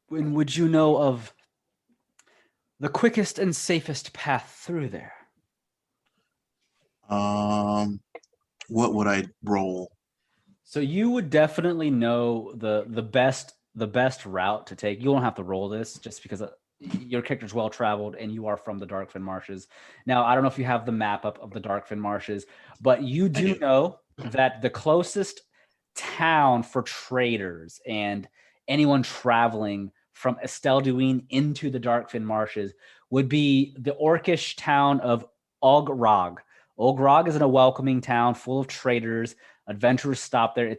When would you know of the quickest and safest path through there? What would I roll? So you would definitely know the best route to take. You don't have to roll this just because your character's well traveled and you are from the Darkfin Marshes. Now, I don't know if you have the map up of the Darkfin Marshes, but you do know that the closest town for traders and anyone traveling from Estelduin into the Darkfin Marshes would be the orcish town of Ogrog. Ogrog is in a welcoming town full of traders. Adventurers stop there.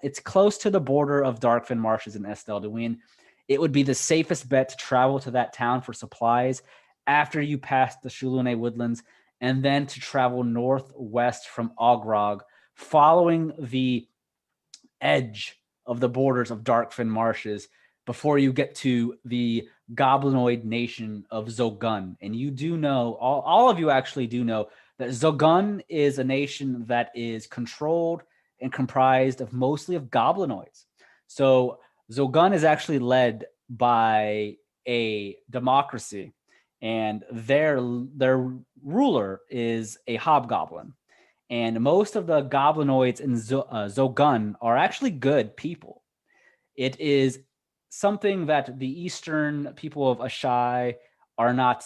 It's close to the border of Darkfin Marshes and Estelduin. It would be the safest bet to travel to that town for supplies after you pass the Shulune Woodlands, and then to travel northwest from Ogrog, following the edge of the borders of Darkfin Marshes before you get to the goblinoid nation of Zogun. And you do know, all of you actually do know, that Zogun is a nation that is controlled and comprised of mostly of goblinoids. So Zogun is actually led by a democracy, and their ruler is a hobgoblin. And most of the goblinoids in Zogun are actually good people. It is something that the eastern people of Ashae are not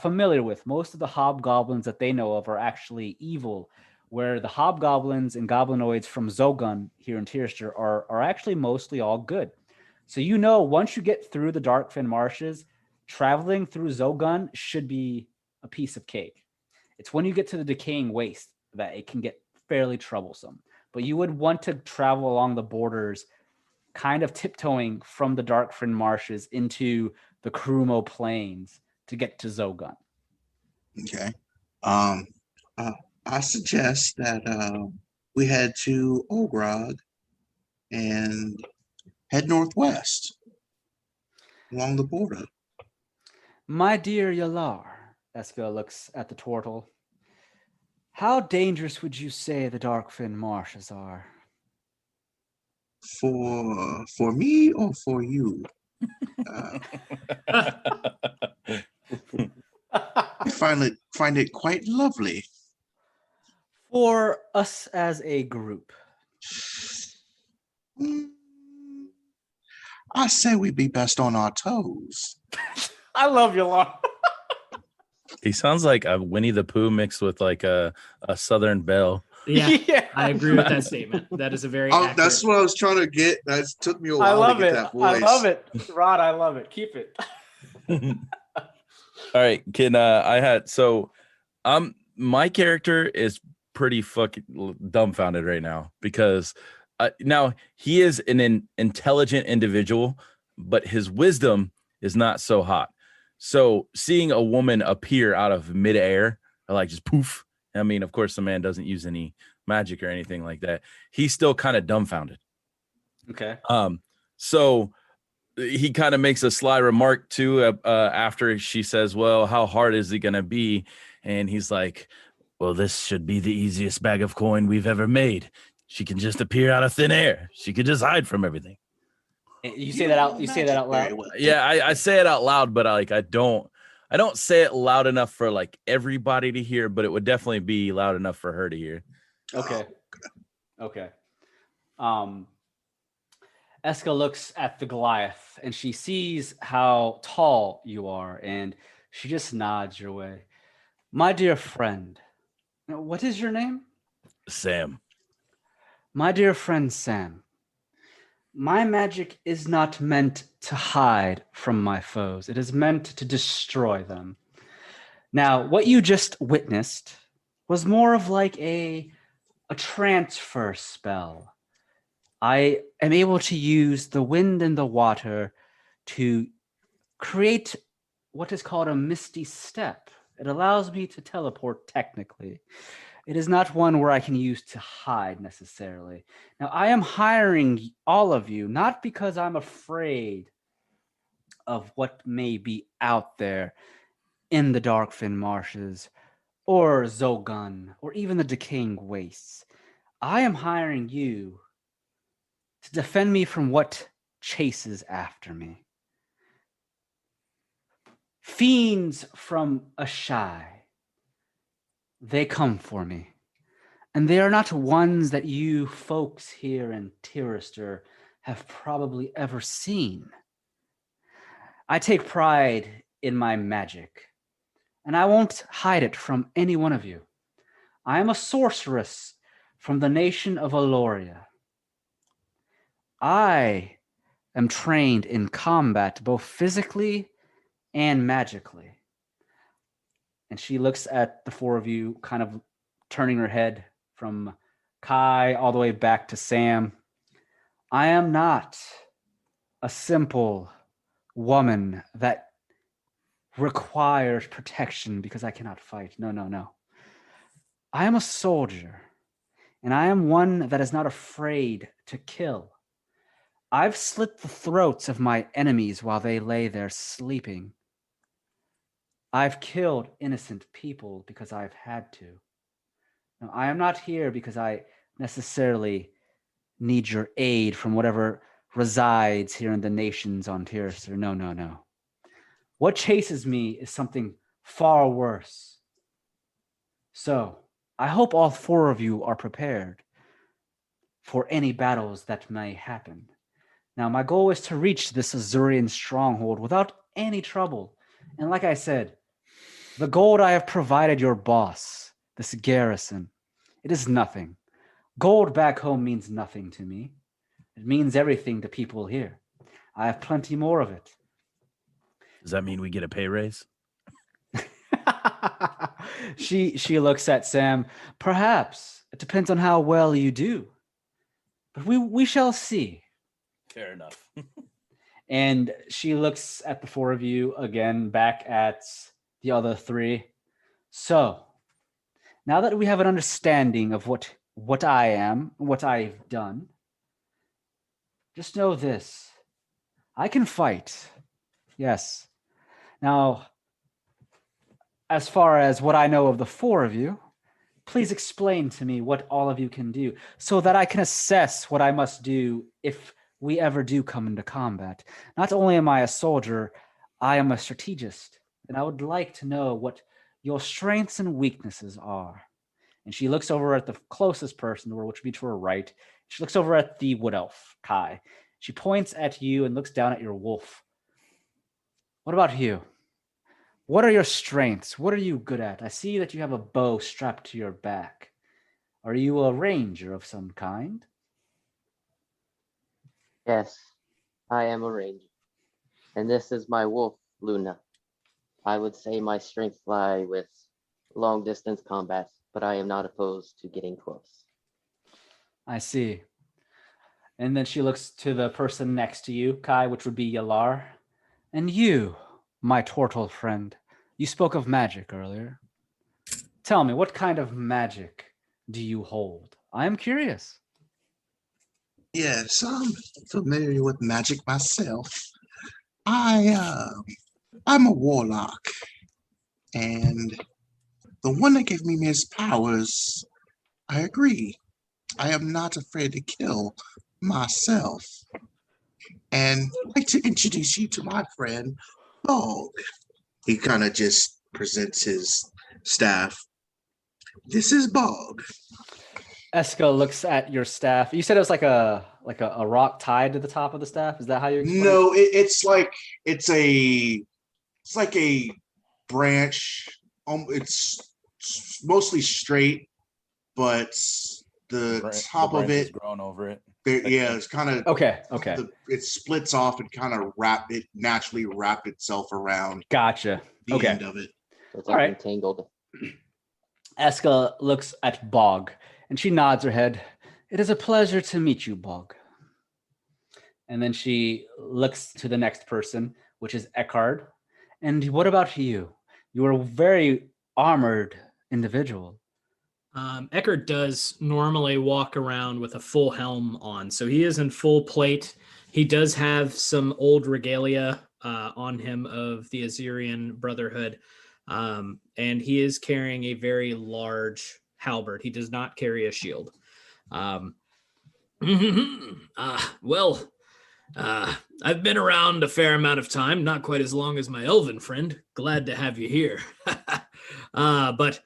familiar with. Most of the hobgoblins that they know of are actually evil, where the hobgoblins and goblinoids from Zogun here in Tirastir are actually mostly all good. So you know, once you get through the Darkfin Marshes, traveling through Zogun should be a piece of cake. It's when you get to the Decaying Waste that it can get fairly troublesome. But you would want to travel along the borders, kind of tiptoeing from the Darkfin Marshes into the Krumo Plains to get to Zogun. Okay. I suggest that we head to Ogrog and head northwest along the border. My dear Yelar, Esqa looks at the turtle. How dangerous would you say the Darkfin Marshes are? For me or for you? I find it quite lovely. For us as a group. I say we'd be best on our toes. I love Yelar. He sounds like a Winnie the Pooh mixed with like a Southern Belle. Yeah, I agree with that statement. That is a very accurate... That's what I was trying to get. That took me a while to get that voice. I love it. Rod, I love it. Keep it. All right, my character is pretty fucking dumbfounded right now because now he is an intelligent individual, but his wisdom is not so hot. So seeing a woman appear out of midair, like just poof. I mean, of course, the man doesn't use any magic or anything like that. He's still kind of dumbfounded. Okay. So he kind of makes a sly remark too after she says, well, how hard is it going to be? And he's like, well, this should be the easiest bag of coin we've ever made. She can just appear out of thin air. She could just hide from everything. You say that out loud? Yeah, I say it out loud, but I don't say it loud enough for like everybody to hear, but it would definitely be loud enough for her to hear. Okay. Esqa looks at the Goliath and she sees how tall you are, and she just nods your way. My dear friend, what is your name? Sam. My dear friend Sam, my magic is not meant to hide from my foes. It is meant to destroy them. Now, what you just witnessed was more of like a transfer spell. I am able to use the wind and the water to create what is called a misty step. It allows me to teleport technically. It is not one where I can use to hide necessarily. Now, I am hiring all of you, not because I'm afraid of what may be out there in the Darkfin marshes, or Zogun, or even the decaying wastes. I am hiring you to defend me from what chases after me. Fiends from Ashae, they come for me. And they are not ones that you folks here in Tirastir have probably ever seen. I take pride in my magic, and I won't hide it from any one of you. I am a sorceress from the nation of Aloria. I am trained in combat, both physically and magically. And she looks at the four of you, kind of turning her head from Kai all the way back to Sam. I am not a simple woman that requires protection because I cannot fight. No, no, no. I am a soldier, and I am one that is not afraid to kill. I've slit the throats of my enemies while they lay there sleeping. I've killed innocent people because I've had to. Now, I am not here because I necessarily need your aid from whatever resides here in the nations on Tirastir. No, no, no. What chases me is something far worse. So, I hope all four of you are prepared for any battles that may happen. Now, my goal is to reach this Azurian stronghold without any trouble. And like I said, the gold I have provided your boss, this garrison, it is nothing. Gold back home means nothing to me. It means everything to people here. I have plenty more of it. Does that mean we get a pay raise? She looks at Sam. Perhaps. It depends on how well you do. But we shall see. Fair enough. And she looks at the four of you again, back at the other three. So, now that we have an understanding of what I am, what I've done, just know this. I can fight. Yes. Now, as far as what I know of the four of you, please explain to me what all of you can do so that I can assess what I must do if we ever do come into combat. Not only am I a soldier, I am a strategist, and I would like to know what your strengths and weaknesses are. And she looks over at the closest person, which would be to her right. She looks over at the wood elf, Kai. She points at you and looks down at your wolf. What about you? What are your strengths? What are you good at? I see that you have a bow strapped to your back. Are you a ranger of some kind? Yes, I am a ranger. And this is my wolf, Luna. I would say my strengths lie with long distance combat, but I am not opposed to getting close. I see. And then she looks to the person next to you, Kai, which would be Yelar. And you, my turtle friend, you spoke of magic earlier. Tell me, what kind of magic do you hold? I am curious. Yes, I'm familiar with magic myself. I'm a warlock, and the one that gave me his powers, I agree. I am not afraid to kill myself. And I'd like to introduce you to my friend, Bog. He kind of just presents his staff. This is Bog. Esqa looks at your staff. You said it was like a rock tied to the top of the staff. Is that how you explain it? No, it's like a branch. It's mostly straight, but the top of branch is it, grown over it. it's kind of Okay. it splits off and kind of naturally wrap itself around Gotcha. the end of it. So it's All like right. entangled. Esqa looks at Bog and she nods her head. It is a pleasure to meet you, Bog. And then she looks to the next person, which is Ekhardt. And what about you? You are a very armored individual. Ekhardt does normally walk around with a full helm on, so he is in full plate. He does have some old regalia on him of the Azurian Brotherhood, and he is carrying a very large halberd. He does not carry a shield. I've been around a fair amount of time, not quite as long as my elven friend. Glad to have you here. But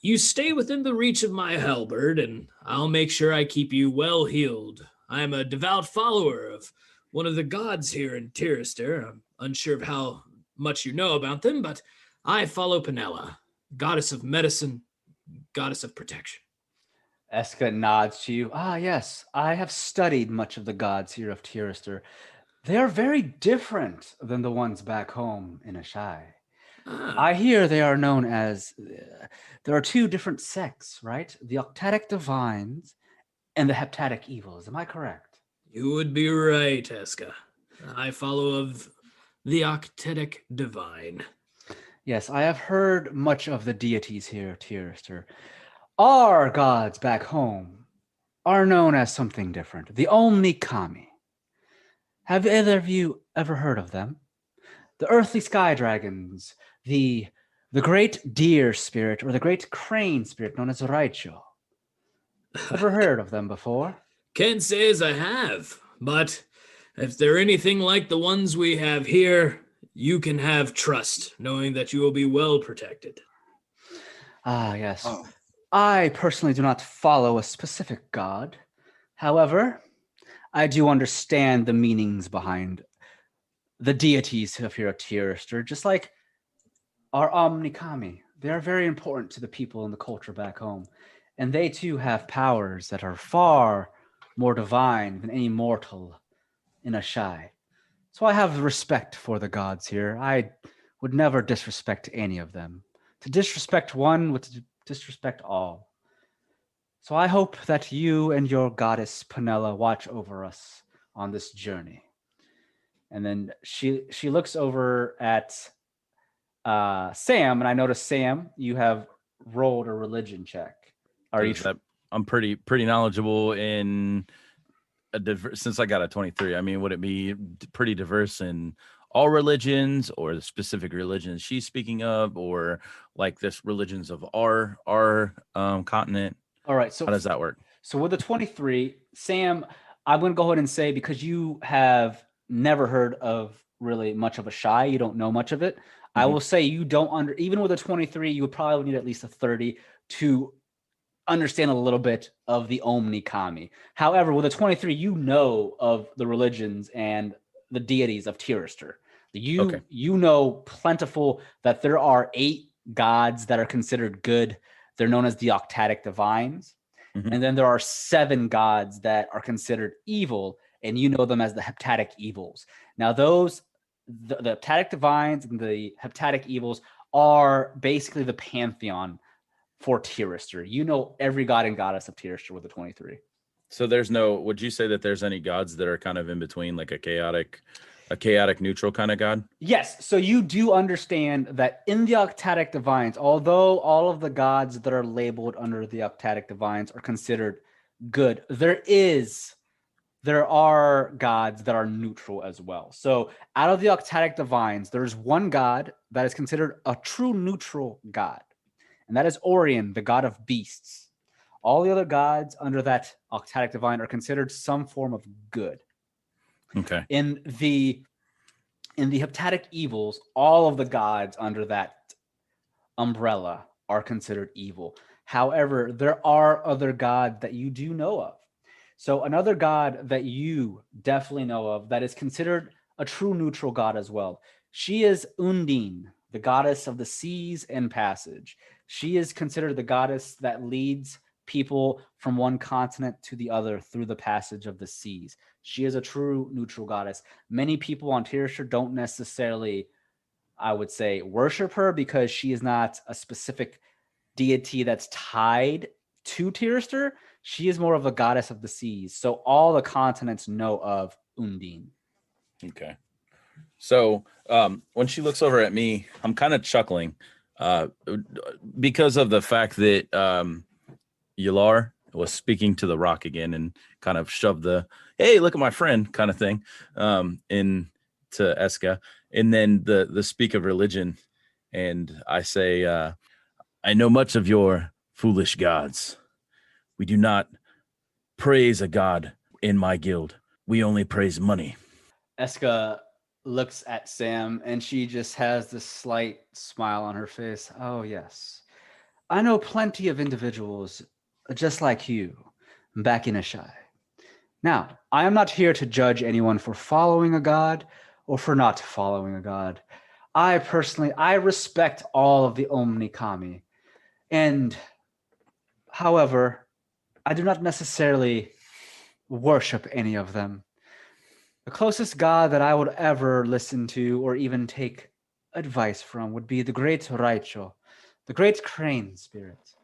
you stay within the reach of my halberd, and I'll make sure I keep you well healed. I am a devout follower of one of the gods here in Tirastir. I'm unsure of how much you know about them, but I follow Penella, goddess of medicine, goddess of protection. Esqa nods to you. Ah, yes, I have studied much of the gods here of Tirastir. They are very different than the ones back home in Ashae. I hear they are known as, there are two different sects, right? The Octatic Divines and the Heptatic Evils. Am I correct? You would be right, Esqa. I follow of the Octatic Divine. Yes, I have heard much of the deities here of Tirastir. Our gods back home are known as something different. The Omni Kami. Have either of you ever heard of them? The earthly sky dragons, the great deer spirit, or the great crane spirit known as Raicho. Ever heard of them before? Can't say as I have, but if they're anything like the ones we have here, you can have trust, knowing that you will be well protected. Ah, yes. Oh. I personally do not follow a specific god. However, I do understand the meanings behind the deities of here at Tirastir, just like our Omnikami. They are very important to the people and the culture back home. And they too have powers that are far more divine than any mortal in Ashae. So I have respect for the gods here. I would never disrespect any of them. To disrespect one would disrespect all. So I hope that you and your goddess Penella watch over us on this journey. And then she looks over at Sam, and I notice, Sam, you have rolled a religion check. Are you? I'm pretty knowledgeable in since I got a 23. I mean, would it be pretty diverse in all religions, or the specific religions she's speaking of, or like this religions of our continent? All right. So how does that work? So with the 23, Sam, I'm going to go ahead and say, because you have never heard of really much of Ashae, you don't know much of it. I will say you don't even with a 23, you would probably need at least a 30 to understand a little bit of the Omni Kami. However, with a 23, you know of the religions and the deities of Tirastir. You know plentiful that there are 8 gods that are considered good. They're known as the Octatic Divines. And then there are 7 gods that are considered evil, and you know them as the Heptatic Evils. Now, the Heptatic Divines and the Heptatic Evils are basically the pantheon for Tirastir. You know every god and goddess of Tirastir with the 23. So would you say that there's any gods that are kind of in between, like a chaotic neutral kind of god? Yes. So you do understand that in the Octatic Divines, although all of the gods that are labeled under the Octatic Divines are considered good, there are gods that are neutral as well. So out of the Octatic Divines, there's one god that is considered a true neutral god, and that is Orion, the god of beasts. All the other gods under that Octatic Divine are considered some form of good. Okay. In the Heptatic Evils, all of the gods under that umbrella are considered evil. However, there are other gods that you do know of. So another god that you definitely know of that is considered a true neutral god as well. She is Undine, the goddess of the seas and passage. She is considered the goddess that leads people from one continent to the other through the passage of the seas. She is a true neutral goddess. Many people on Tirastir don't necessarily, I would say, worship her because she is not a specific deity that's tied to Tirastir. She is more of a goddess of the seas. So all the continents know of Undine. Okay. So when she looks over at me, I'm kind of chuckling because of the fact that Yelar was speaking to the rock again and kind of shoved the, hey, look at my friend kind of thing into Esqa. And then the speak of religion. And I say, I know much of your foolish gods. We do not praise a god in my guild. We only praise money. Esqa looks at Sam and she just has this slight smile on her face. Oh, yes. I know plenty of individuals just like you back in Ashae. Now, I am not here to judge anyone for following a god or for not following a god. I respect all of the Omni Kami. And, however, I do not necessarily worship any of them. The closest god that I would ever listen to or even take advice from would be the great Raicho, the great crane spirit.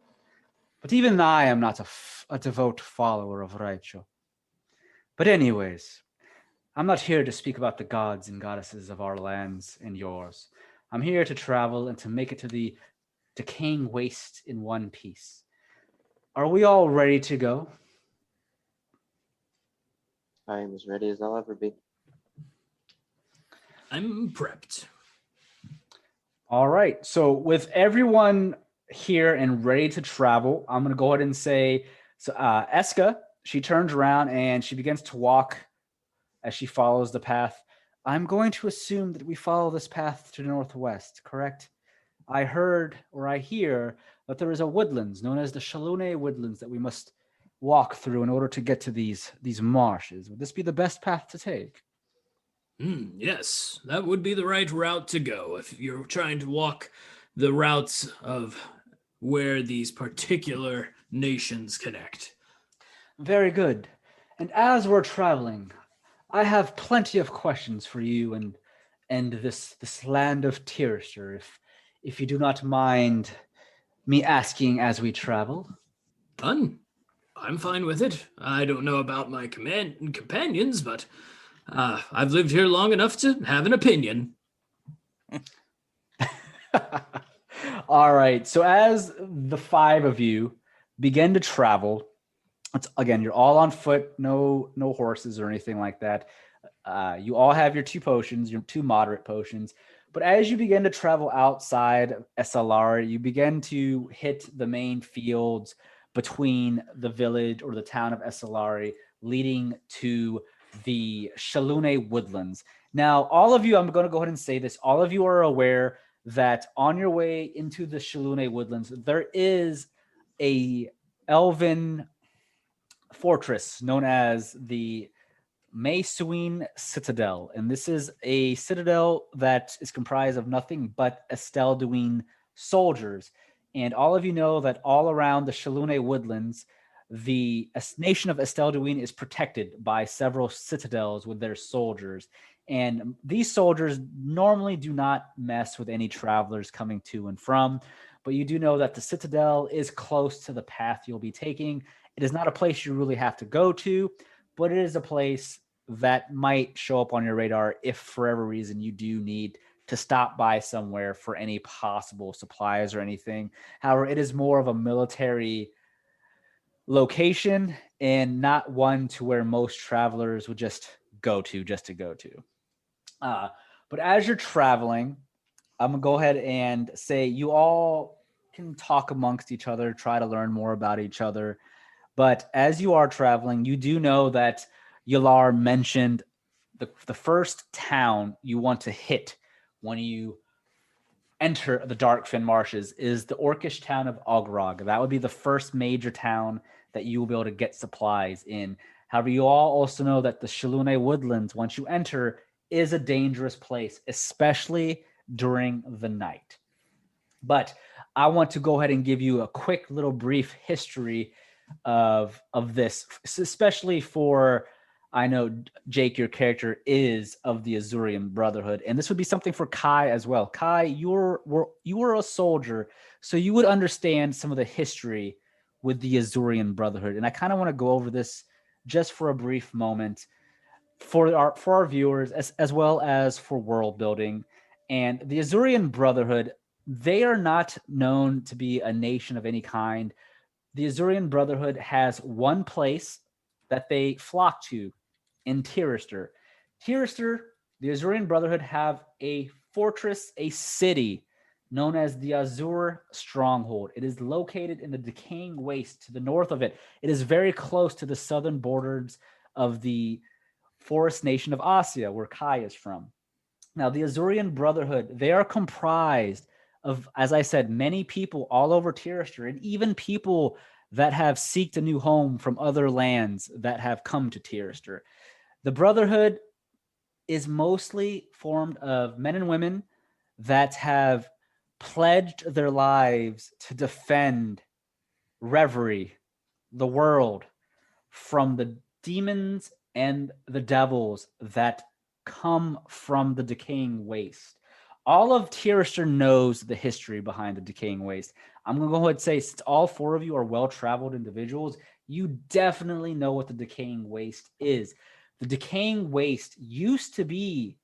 But even I am not a devout follower of Raicho. But anyways, I'm not here to speak about the gods and goddesses of our lands and yours. I'm here to travel and to make it to the decaying waste in one piece. Are we all ready to go? I am as ready as I'll ever be. I'm prepped. All right. So with everyone here and ready to travel, I'm going to go ahead and say, so Esqa, she turns around and she begins to walk as she follows the path. I'm going to assume that we follow this path to the northwest, correct? I heard or I hear that there is a woodlands known as the Shalune woodlands that we must walk through in order to get to these marshes. Would this be the best path to take? Yes, that would be the right route to go if you're trying to walk the routes of where these particular nations connect. Very good. And as we're traveling, I have plenty of questions for you and this land of Tirastir, if you do not mind me asking as we travel. Done. I'm fine with it. I don't know about my companions, but I've lived here long enough to have an opinion. All right. So as the five of you begin to travel, again, you're all on foot, no horses or anything like that. You all have your two potions, your two moderate potions. But as you begin to travel outside SLR, you begin to hit the main fields between the village or the town of SLR, leading to the Shalune woodlands. Now, all of you, I'm going to go ahead and say this, all of you are aware that on your way into the Shalune woodlands, there is a elven fortress known as the Maysuin Citadel. And this is a citadel that is comprised of nothing but Estelduin soldiers. And all of you know that all around the Shalune woodlands, the nation of Estelduin is protected by several citadels with their soldiers. And these soldiers normally do not mess with any travelers coming to and from. But you do know that the citadel is close to the path you'll be taking. It is not a place you really have to go to, but it is a place that might show up on your radar if for whatever reason you do need to stop by somewhere for any possible supplies or anything. However, it is more of a military location and not one to where most travelers would just go to. But as you're traveling, I'm going to go ahead and say you all can talk amongst each other, try to learn more about each other. But as you are traveling, you do know that Yelar mentioned the first town you want to hit when you enter the Darkfin Marshes is the orcish town of Ogrog. That would be the first major town that you will be able to get supplies in. However, you all also know that the Shalune Woodlands, once you enter, is a dangerous place, especially during the night. But I want to go ahead and give you a quick little brief history of this, especially for, I know, Jake, your character is of the Azurian Brotherhood, and this would be something for Kai as well. Kai, you were a soldier, so you would understand some of the history with the Azurian Brotherhood, and I kind of want to go over this just for a brief moment for our viewers, as well as for world building. And the Azurian Brotherhood, they are not known to be a nation of any kind. The Azurian Brotherhood has one place that they flock to in Tirastir. Tirastir, the Azurian Brotherhood have a fortress, a city known as the Azur Stronghold. It is located in the decaying waste to the north of it. It is very close to the southern borders of the forest nation of Ashae, where Kai is from. Now, the Azurian Brotherhood, they are comprised of, as I said, many people all over Tirastir, and even people that have seeked a new home from other lands that have come to Tirastir. The Brotherhood is mostly formed of men and women that have pledged their lives to defend Reverie, the world, from the demons and the devils that come from the decaying waste. All of Tirastir knows the history behind the decaying waste. I'm going to go ahead and say, since all four of you are well-traveled individuals, you definitely know what the decaying waste is. The decaying waste used to be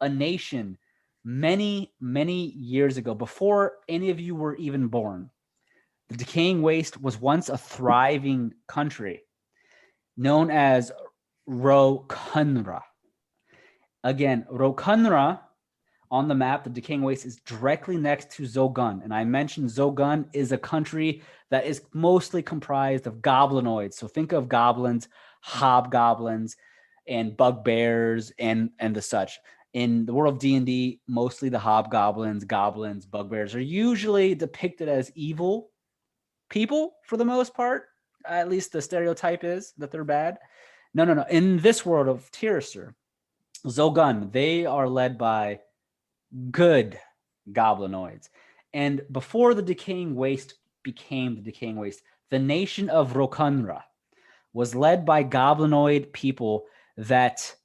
a nation many, many years ago, before any of you were even born. The decaying waste was once a thriving country known as Rokunra. Again, Rokunra on the map, the decaying waste, is directly next to Zogun. And I mentioned Zogun is a country that is mostly comprised of goblinoids. So think of goblins, hobgoblins, and bugbears and the such. In the world of D&D, mostly the hobgoblins, goblins, bugbears are usually depicted as evil people for the most part. At least the stereotype is that they're bad. No. In this world of Tirastir, Zogun, they are led by good goblinoids. And before the decaying waste became the decaying waste, the nation of Rokunra was led by goblinoid people that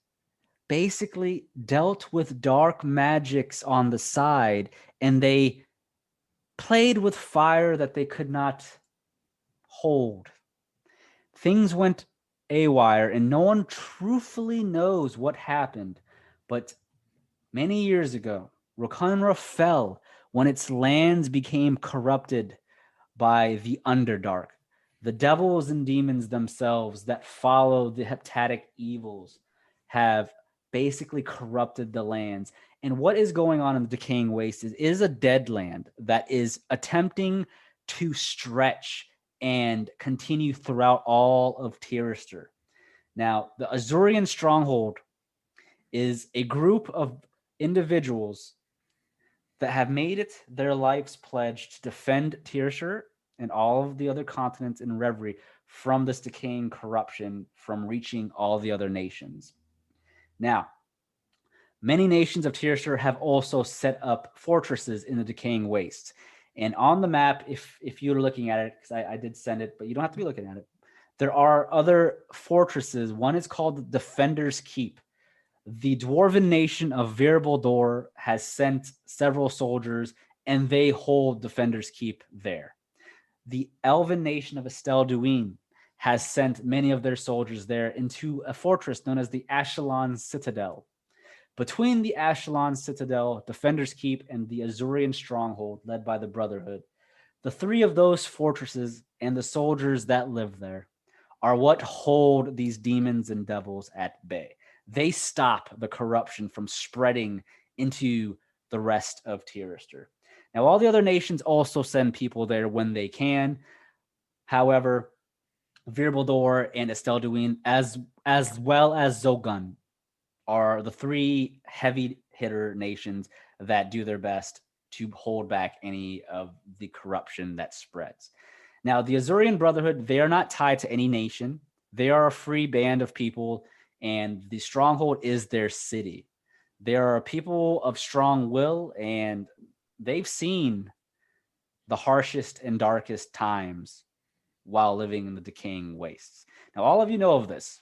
basically dealt with dark magics on the side, and they played with fire that they could not hold. Things went awry, and no one truthfully knows what happened. But many years ago, Rokunra fell when its lands became corrupted by the Underdark, the devils and demons themselves that follow the heptatic evils have basically corrupted the lands. And what is going on in the decaying waste is a dead land that is attempting to stretch and continue throughout all of Tirastir. Now, the Azurian Stronghold is a group of individuals that have made it their life's pledge to defend Tirastir and all of the other continents in Reverie from this decaying corruption from reaching all the other nations. Now, many nations of Tirastir have also set up fortresses in the decaying wastes. And on the map, if you're looking at it, because I did send it, but you don't have to be looking at it, there are other fortresses. One is called the Defender's Keep. The dwarven nation of Virabaldor has sent several soldiers, and they hold Defender's Keep there. The elven nation of Estel Duin has sent many of their soldiers there into a fortress known as the Ashalon Citadel. Between the Ashalon Citadel, Defender's Keep, and the Azurian Stronghold led by the Brotherhood, the three of those fortresses and the soldiers that live there are what hold these demons and devils at bay. They stop the corruption from spreading into the rest of Tirastir. Now, all the other nations also send people there when they can. However, Virabaldor and Estel Duin, as well as Zogun, are the three heavy hitter nations that do their best to hold back any of the corruption that spreads. Now, the Azurian Brotherhood, they are not tied to any nation. They are a free band of people, and the stronghold is their city. They are a people of strong will, and they've seen the harshest and darkest times while living in the decaying wastes. Now, all of you know of this.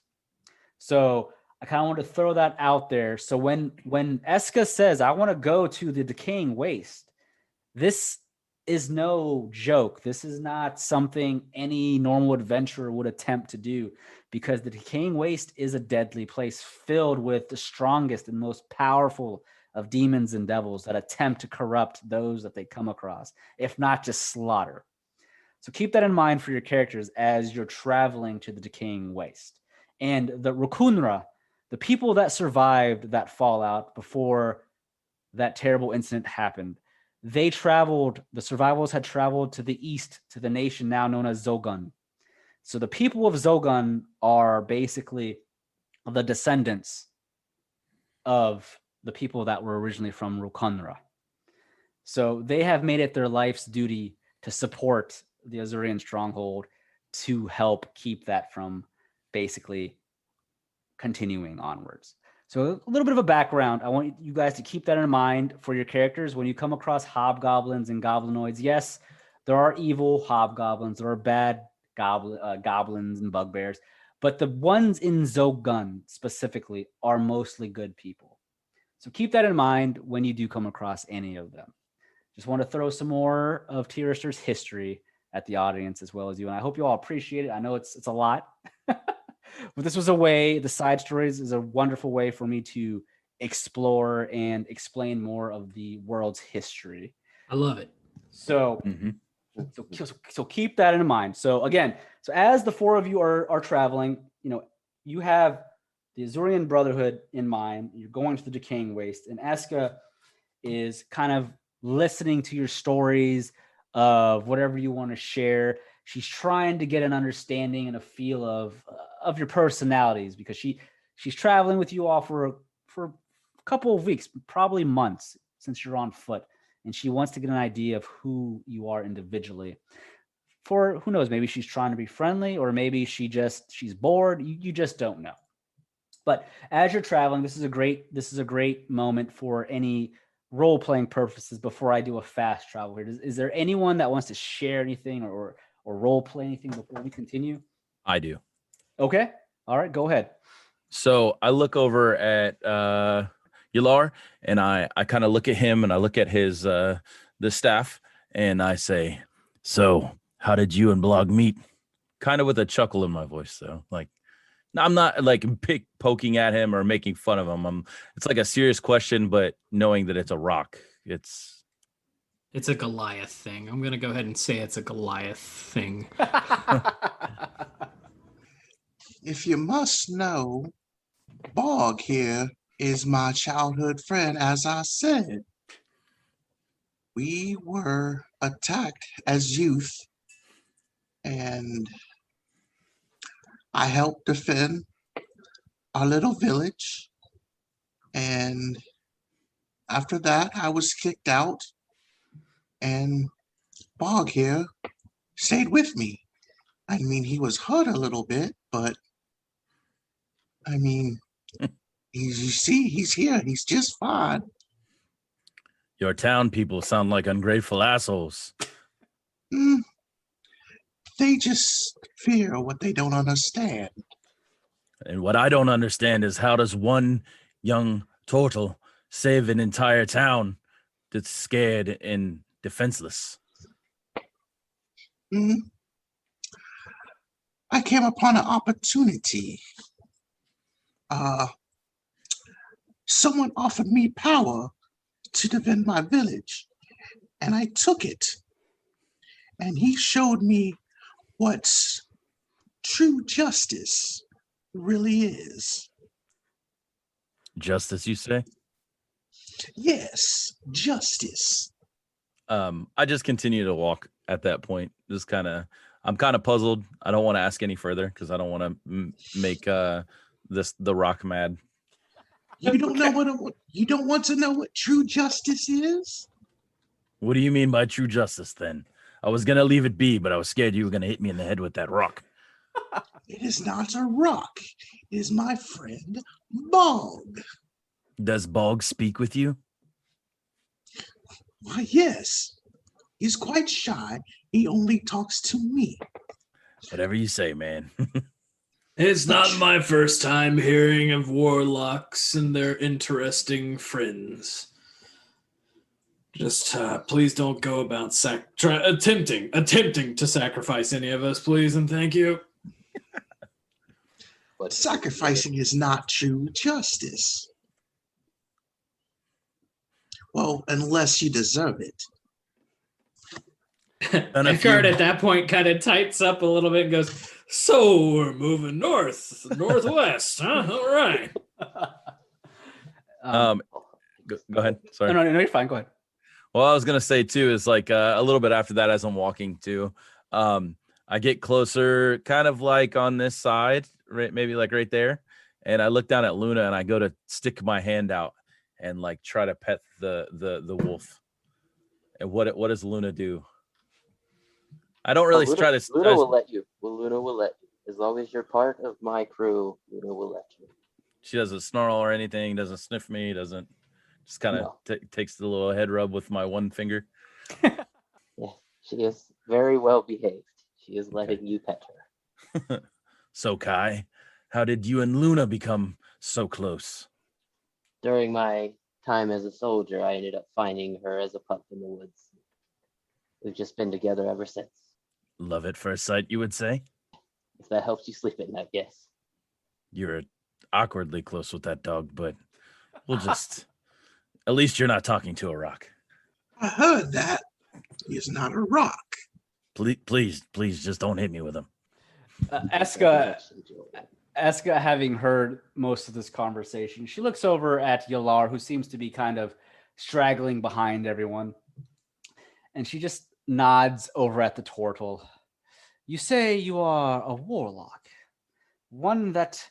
So I kind of want to throw that out there. So when Esqa says, I want to go to the decaying waste, this is no joke. This is not something any normal adventurer would attempt to do, because the decaying waste is a deadly place filled with the strongest and most powerful of demons and devils that attempt to corrupt those that they come across, if not just slaughter. So keep that in mind for your characters as you're traveling to the decaying waste. And the Rukunra, the people that survived that fallout before that terrible incident happened, the survivors had traveled to the east to the nation now known as Zogun. So the people of Zogun are basically the descendants of the people that were originally from Rukunra. So they have made it their life's duty to support the Azurian stronghold to help keep that from basically continuing onwards. So a little bit of a background. I want you guys to keep that in mind for your characters when you come across hobgoblins and goblinoids. Yes, there are evil hobgoblins. There are bad goblins and bugbears. But the ones in Zogun specifically are mostly good people. So keep that in mind when you do come across any of them. Just want to throw some more of Tirastir's history at the audience as well as you. And I hope you all appreciate it. I know it's a lot. But this was a way, the side stories is a wonderful way for me to explore and explain more of the world's history. I love it. So, so keep that in mind. So again, so as the four of you are traveling, you have the Azurian Brotherhood in mind. You're going to the decaying waste, and Esqa is kind of listening to your stories of whatever you want to share. She's trying to get an understanding and a feel of your personalities, because she's traveling with you all for a couple of weeks, probably months, since you're on foot, and she wants to get an idea of who you are individually. For who knows, maybe she's trying to be friendly, or maybe she's bored. You just don't know. But as you're traveling, this is a great moment for any role-playing purposes. Before I do a fast travel here, is there anyone that wants to share anything or role play anything before we continue? I do. Okay. All right. Go ahead. So I look over at Yelar, and I kind of look at him, and I look at his the staff, and I say, "So how did you and Blog meet?" Kind of with a chuckle in my voice, though. Like, I'm not like poking at him or making fun of him. It's like a serious question, but knowing that it's a rock, it's a Goliath thing. I'm going to go ahead and say it's a Goliath thing. If you must know, Bog here is my childhood friend, as I said. We were attacked as youth, and I helped defend our little village. And after that, I was kicked out. And Bog here stayed with me. I mean, he was hurt a little bit, but I mean, you see, he's here. He's just fine. Your town people sound like ungrateful assholes. They just fear what they don't understand. And what I don't understand is, how does one young turtle save an entire town that's scared and defenseless? I came upon an opportunity. Someone offered me power to defend my village, and I took it. And he showed me what true justice really is. Justice, you say? Yes, justice. I just continue to walk at that point. I'm kind of puzzled. I don't want to ask any further because I don't want to make the rock mad. You don't know you don't want to know what true justice is? What do you mean by true justice, then? I was going to leave it be, but I was scared you were going to hit me in the head with that rock. It is not a rock. It is my friend, Bog. Does Bog speak with you? Why, yes. He's quite shy. He only talks to me. Whatever you say, man. It's not my first time hearing of warlocks and their interesting friends. Just please don't go about attempting to sacrifice any of us, please, and thank you. But sacrificing is not true justice. Well, unless you deserve it. Ekhardt at that point kind of tights up a little bit and goes, "So we're moving northwest, huh? All right." Go ahead. Sorry. No, you're fine. Go ahead. Well, I was gonna say too is like a little bit after that, as I'm walking too, I get closer, kind of like on this side, right, maybe like right there, and I look down at Luna and I go to stick my hand out and like try to pet the wolf. And what does Luna do? I don't really try to. Luna will let you. Luna will let you. As long as you're part of my crew, Luna will let you. She doesn't snarl or anything. Doesn't sniff me. Doesn't. Just kind of takes the little head rub with my one finger. Yeah, she is very well behaved. She is letting you pet her. So Kai, how did you and Luna become so close? During my time as a soldier, I ended up finding her as a pup in the woods. We've just been together ever since. Love at first sight, you would say? If that helps you sleep at night, yes. You're awkwardly close with that dog, but we'll just... At least you're not talking to a rock. I heard that. He's not a rock. Please, just don't hit me with him. Esqa, having heard most of this conversation, she looks over at Yelar, who seems to be kind of straggling behind everyone. And she just nods over at the turtle. You say you are a warlock, one that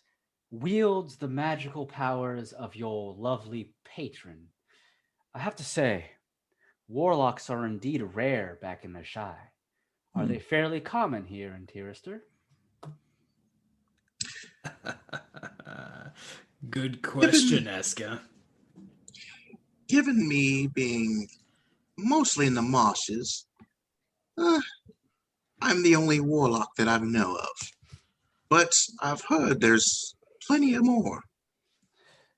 wields the magical powers of your lovely patron. I have to say, warlocks are indeed rare back in Ashae. Are they fairly common here in Tirastir? Good question, Esqa. Given me being mostly in the marshes, I'm the only warlock that I know of. But I've heard there's plenty of more.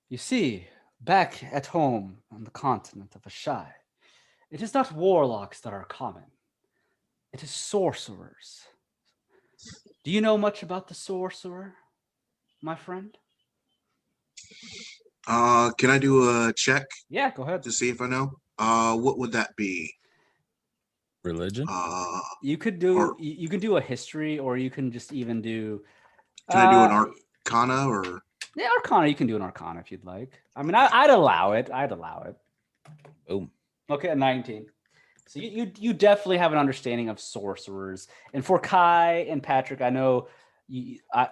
You see, back at home on the continent of Ashae, it is not warlocks that are common. It is sorcerers. Do you know much about the sorcerer, my friend? Can I do a check? Yeah, go ahead. To see if I know? What would that be? Religion? You could do you can do a history, or you can just even do. Can I do an arcana or? Yeah, arcana. You can do an arcana if you'd like. I mean, I'd allow it. Boom. Okay, a 19. So you definitely have an understanding of sorcerers. And for Kai and Patrick, I know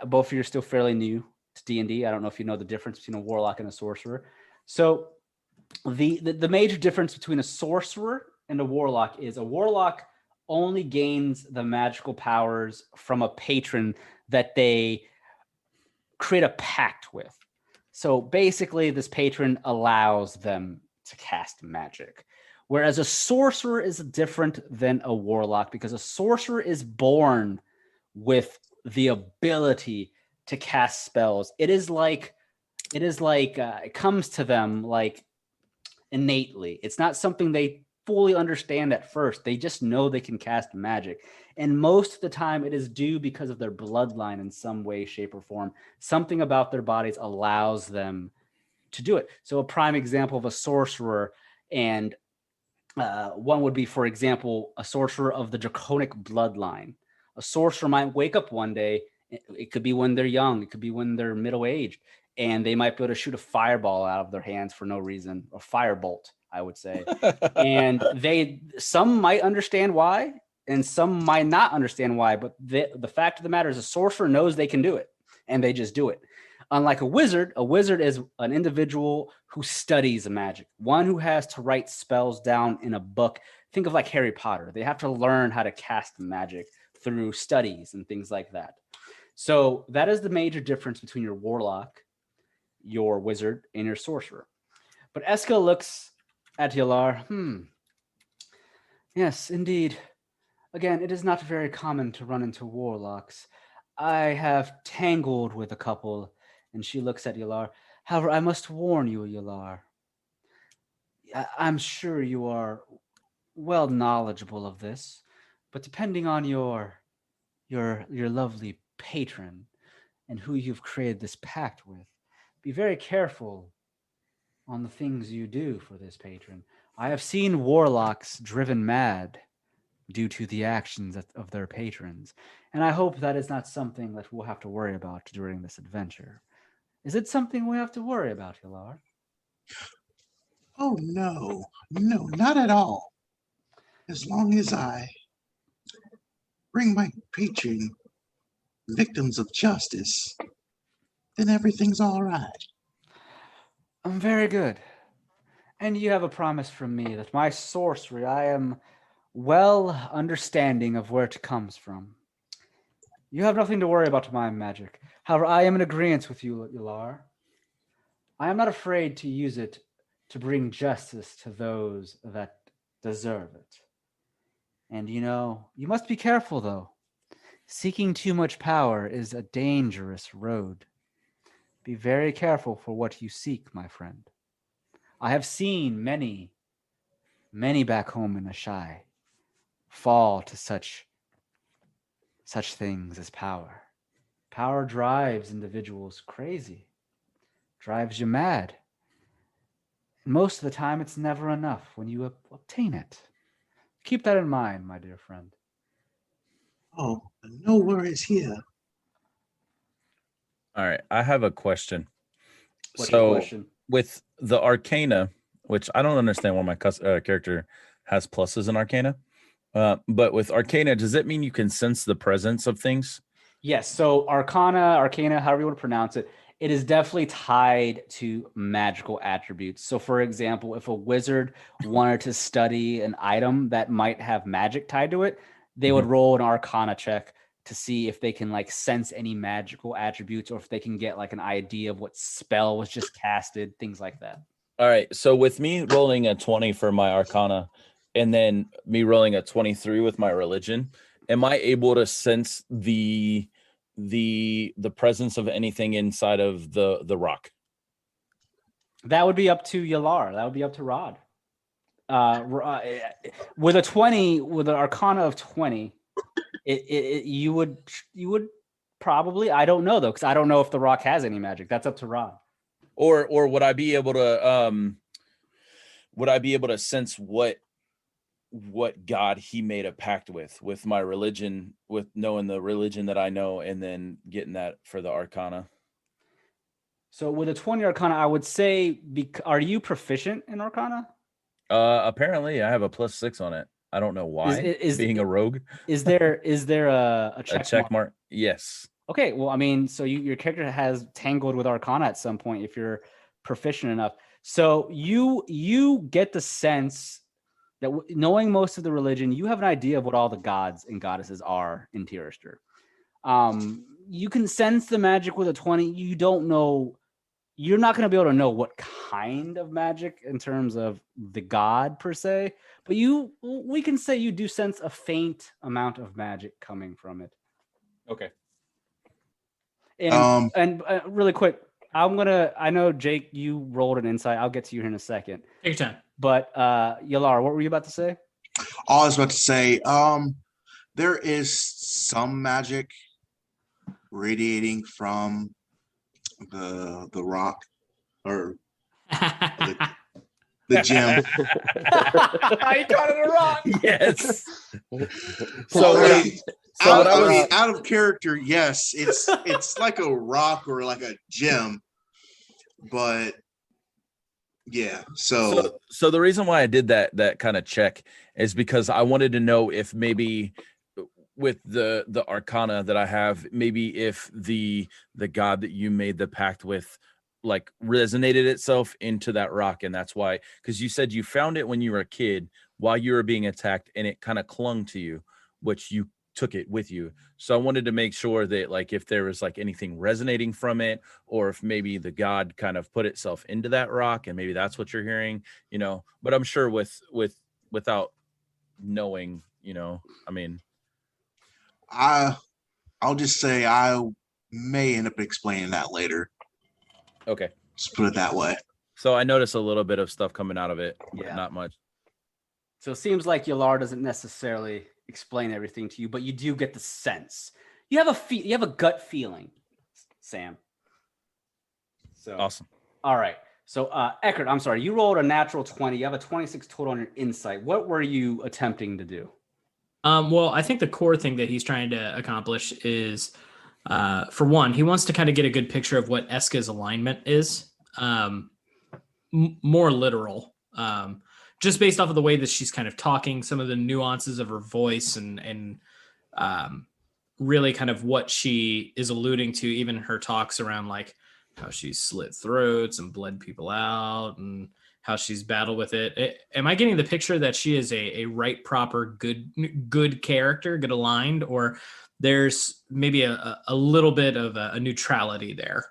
both of you are still fairly new to D&D. I don't know if you know the difference between a warlock and a sorcerer. So the major difference between a sorcerer and a warlock is a warlock only gains the magical powers from a patron that they create a pact with. So basically, this patron allows them to cast magic. Whereas a sorcerer is different than a warlock, because a sorcerer is born with the ability to cast spells. It comes to them like innately. It's not something they fully understand at first. They just know they can cast magic. And most of the time it is due because of their bloodline in some way, shape, or form. Something about their bodies allows them to do it. So a prime example of a sorcerer, and one would be, for example, a sorcerer of the draconic bloodline. A sorcerer might wake up one day, it could be when they're young, it could be when they're middle-aged, and they might be able to shoot a fireball out of their hands for no reason, or firebolt, I would say. And some might understand why, and some might not understand why, but the fact of the matter is a sorcerer knows they can do it, and they just do it. Unlike a wizard is an individual who studies magic, one who has to write spells down in a book. Think of like Harry Potter. They have to learn how to cast magic through studies and things like that. So that is the major difference between your warlock, your wizard, and your sorcerer. But Esqa looks at Yelar. Yes, indeed. Again, it is not very common to run into warlocks. I have tangled with a couple, and she looks at Yelar. However, I must warn you, Yelar. I'm sure you are well knowledgeable of this, but depending on your lovely patron and who you've created this pact with, be very careful on the things you do for this patron. I have seen warlocks driven mad due to the actions of their patrons, and I hope that is not something that we'll have to worry about during this adventure. Is it something we have to worry about, Yelar? Oh, no, not at all. As long as I bring my patron victims of justice, then everything's all right. Very good. And you have a promise from me that my sorcery, I am well understanding of where it comes from. You have nothing to worry about my magic. However, I am in agreement with you, Yelar. I am not afraid to use it to bring justice to those that deserve it. And you must be careful, though. Seeking too much power is a dangerous road. Be very careful for what you seek, my friend. I have seen many back home in Ashae fall to such things as power. Power drives individuals crazy, drives you mad. And most of the time, it's never enough when you obtain it. Keep that in mind, my dear friend. Oh, no worries here. All right, I have a question. What's your So question? with the Arcana, which I don't understand why my character has pluses in Arcana, but with Arcana, does it mean you can sense the presence of things? Yes. So Arcana, however you want to pronounce it, it is definitely tied to magical attributes. So, for example, if a wizard wanted to study an item that might have magic tied to it, they would roll an Arcana check to see if they can like sense any magical attributes or if they can get like an idea of what spell was just casted, things like that. All right. So with me rolling a 20 for my Arcana and then me rolling a 23 with my religion, am I able to sense the presence of anything inside of the rock? That would be up to Yelar. That would be up to Rod. With a 20, with an Arcana of 20, you would probably, I don't know though, because I don't know if the rock has any magic. That's up to Rod. Or would I be able to sense what God he made a pact with my religion, with knowing the religion that I know, and then getting that for the Arcana? So with a 20 Arcana, I would say, are you proficient in Arcana? Apparently I have a +6 on it. I don't know why. Is being a rogue. Is there a check mark? Yes. Okay, well, I mean, so your character has tangled with Arcana at some point if you're proficient enough. So you get the sense that knowing most of the religion, you have an idea of what all the gods and goddesses are in Tirastir. You can sense the magic with a 20. You don't know. You're not going to be able to know what kind of magic in terms of the god per se, but we can say you do sense a faint amount of magic coming from it. Okay. And really quick, I know Jake, you rolled an insight. I'll get to you here in a second. Take your time. But Yelar, what were you about to say? All I was about to say, there is some magic radiating from the rock or the gem. I got it wrong. Yes. Out of character, yes, it's like a rock or like a gem, but yeah. So the reason why I did that kind of check is because I wanted to know if maybe with the arcana that I have, maybe if the god that you made the pact with like resonated itself into that rock, and that's why, because you said you found it when you were a kid while you were being attacked and it kind of clung to you, which you took it with you. So I wanted to make sure that like if there was like anything resonating from it, or if maybe the god kind of put itself into that rock and maybe that's what you're hearing, you know. But I'm sure without knowing, you know, I mean, I'll just say I may end up explaining that later. okay. Just put it that way. So I noticed a little bit of stuff coming out of it, but Yeah. not much. So it seems like Yelar doesn't necessarily explain everything to you, but you do get the sense. You have a gut feeling, Sam. So Awesome. all right. So Ekhardt, I'm sorry, you rolled a natural 20. You have a 26 total on your insight. What were you attempting to do? Well, I think the core thing that he's trying to accomplish is, for one, he wants to kind of get a good picture of what Esqa's alignment is, more literal, just based off of the way that she's kind of talking, some of the nuances of her voice, and really kind of what she is alluding to, even her talks around like how she's slit throats and bled people out and how she's battled with it. Am I getting the picture that she is a right, proper, good character, good aligned, or there's maybe a little bit of a neutrality there?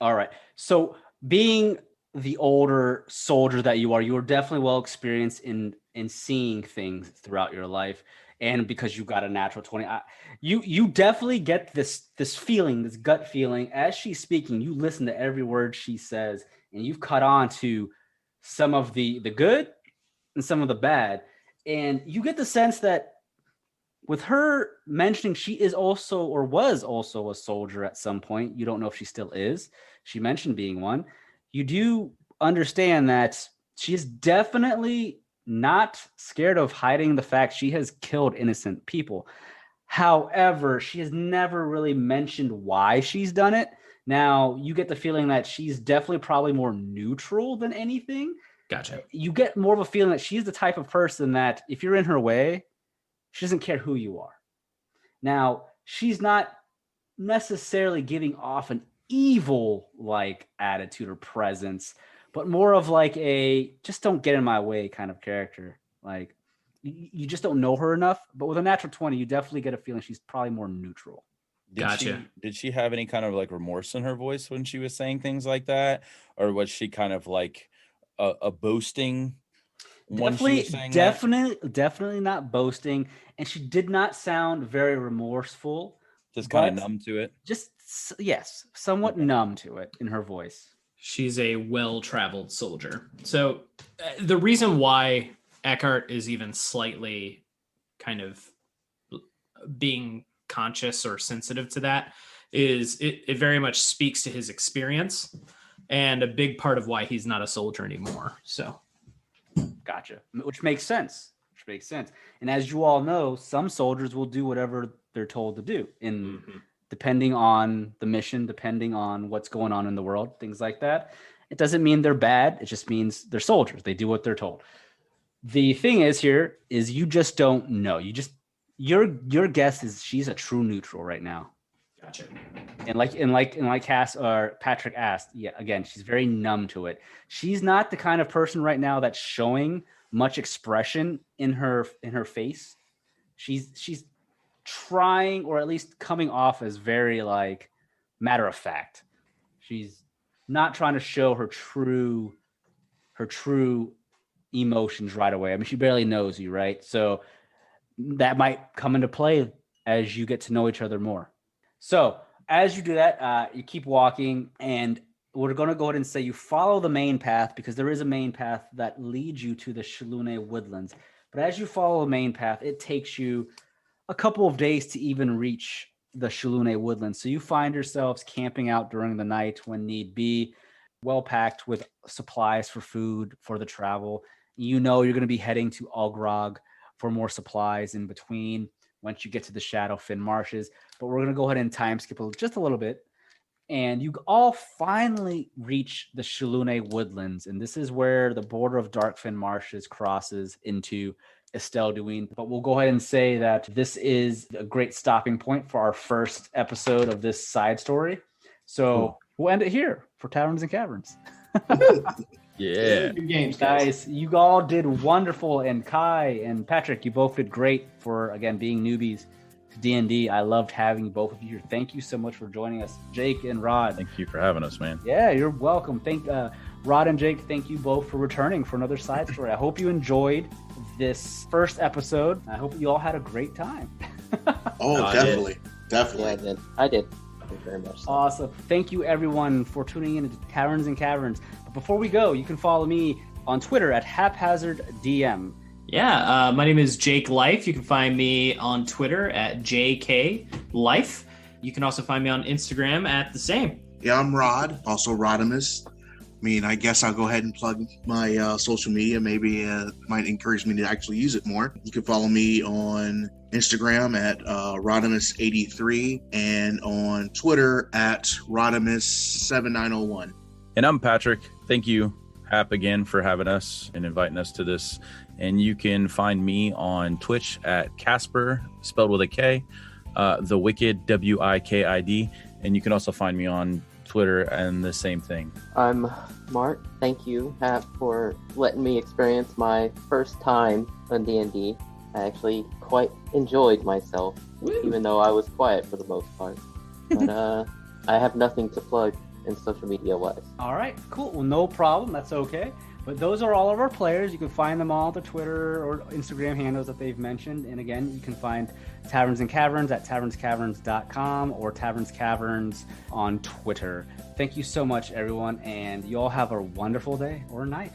All right. So being the older soldier that you are definitely well experienced in seeing things throughout your life. And because you got a natural 20, you definitely get this feeling, this gut feeling as she's speaking. You listen to every word she says, and you've caught on to some of the good and some of the bad. And you get the sense that with her mentioning she is also or was also a soldier at some point, you don't know if she still is. She mentioned being one. You do understand that she is definitely not scared of hiding the fact she has killed innocent people. However, she has never really mentioned why she's done it. Now, you get the feeling that she's definitely probably more neutral than anything. Gotcha. You get more of a feeling that she's the type of person that if you're in her way, she doesn't care who you are. Now, she's not necessarily giving off an evil-like attitude or presence, but more of like a just don't get in my way kind of character. Like you just don't know her enough. But with a natural 20, you definitely get a feeling she's probably more neutral. Did she have any kind of like remorse in her voice when she was saying things like that, or was she kind of like a boasting? Definitely not boasting, and she did not sound very remorseful. Just kind of numb to it. Yes, somewhat numb to it in her voice. She's a well-traveled soldier. So the reason why Ekhardt is even slightly kind of being conscious or sensitive to that is it very much speaks to his experience and a big part of why he's not a soldier anymore. So gotcha. Which makes sense. And as you all know, some soldiers will do whatever they're told to do depending on the mission, depending on what's going on in the world, things like that. It doesn't mean they're bad. It just means they're soldiers. They do what they're told. The thing is you just don't know. Your guess is she's a true neutral right now. gotcha. And like Patrick asked, yeah, again, she's very numb to it. She's not the kind of person right now that's showing much expression in her face. She's trying, or at least coming off as very like matter of fact. She's not trying to show her true emotions right away. I mean, she barely knows you, right? So that might come into play as you get to know each other more. So as you do that, you keep walking, and we're going to go ahead and say you follow the main path, because there is a main path that leads you to the Shilune Woodlands. But as you follow the main path, it takes you a couple of days to even reach the Shilune Woodlands. So you find yourselves camping out during the night when need be, well packed with supplies for food for the travel. You know you're going to be heading to Ulgrog for more supplies in between once you get to the Shadowfin Marshes. But we're going to go ahead and time skip just a little bit. And you all finally reach the Shilune Woodlands. And this is where the border of Darkfin Marshes crosses into Estelle doing. But we'll go ahead and say that this is a great stopping point for our first episode of this side story. So we'll end it here for Taverns and Caverns. Yeah. Good games, guys. Guys, you all did wonderful, and Kai and Patrick, you both did great for, again, being newbies to D&D. I loved having both of you here. Thank you so much for joining us, Jake and Rod. Thank you for having us, man. Yeah, you're welcome. Rod and Jake, thank you both for returning for another side story. I hope you enjoyed this first episode. I hope you all had a great time. Oh, definitely. Definitely. Yeah, I did. Thank you very much. Awesome. Thank you, everyone, for tuning in to Caverns and Caverns. But before we go, you can follow me on Twitter at HaphazardDM. Yeah, my name is Jake Life. You can find me on Twitter at JK Life. You can also find me on Instagram at the same. Yeah, I'm Rod, also Rodimus. I mean, I guess I'll go ahead and plug my social media. Maybe might encourage me to actually use it more. You can follow me on Instagram at Rodimus83 and on Twitter at Rodimus7901. And I'm Patrick. Thank you, Hap, again for having us and inviting us to this. And you can find me on Twitch at Casper, spelled with a K, the Wicked, WIKID. And you can also find me on Twitter and the same thing. I'm Mark. Thank you, Hap, for letting me experience my first time on D&D. I actually quite enjoyed myself, even though I was quiet for the most part. But I have nothing to plug in social media wise. All right, cool. Well, no problem. That's okay. But those are all of our players. You can find them all on the Twitter or Instagram handles that they've mentioned. And again, you can find Taverns and Caverns at tavernscaverns.com or Taverns Caverns on Twitter. Thank you so much, everyone. And you all have a wonderful day or night.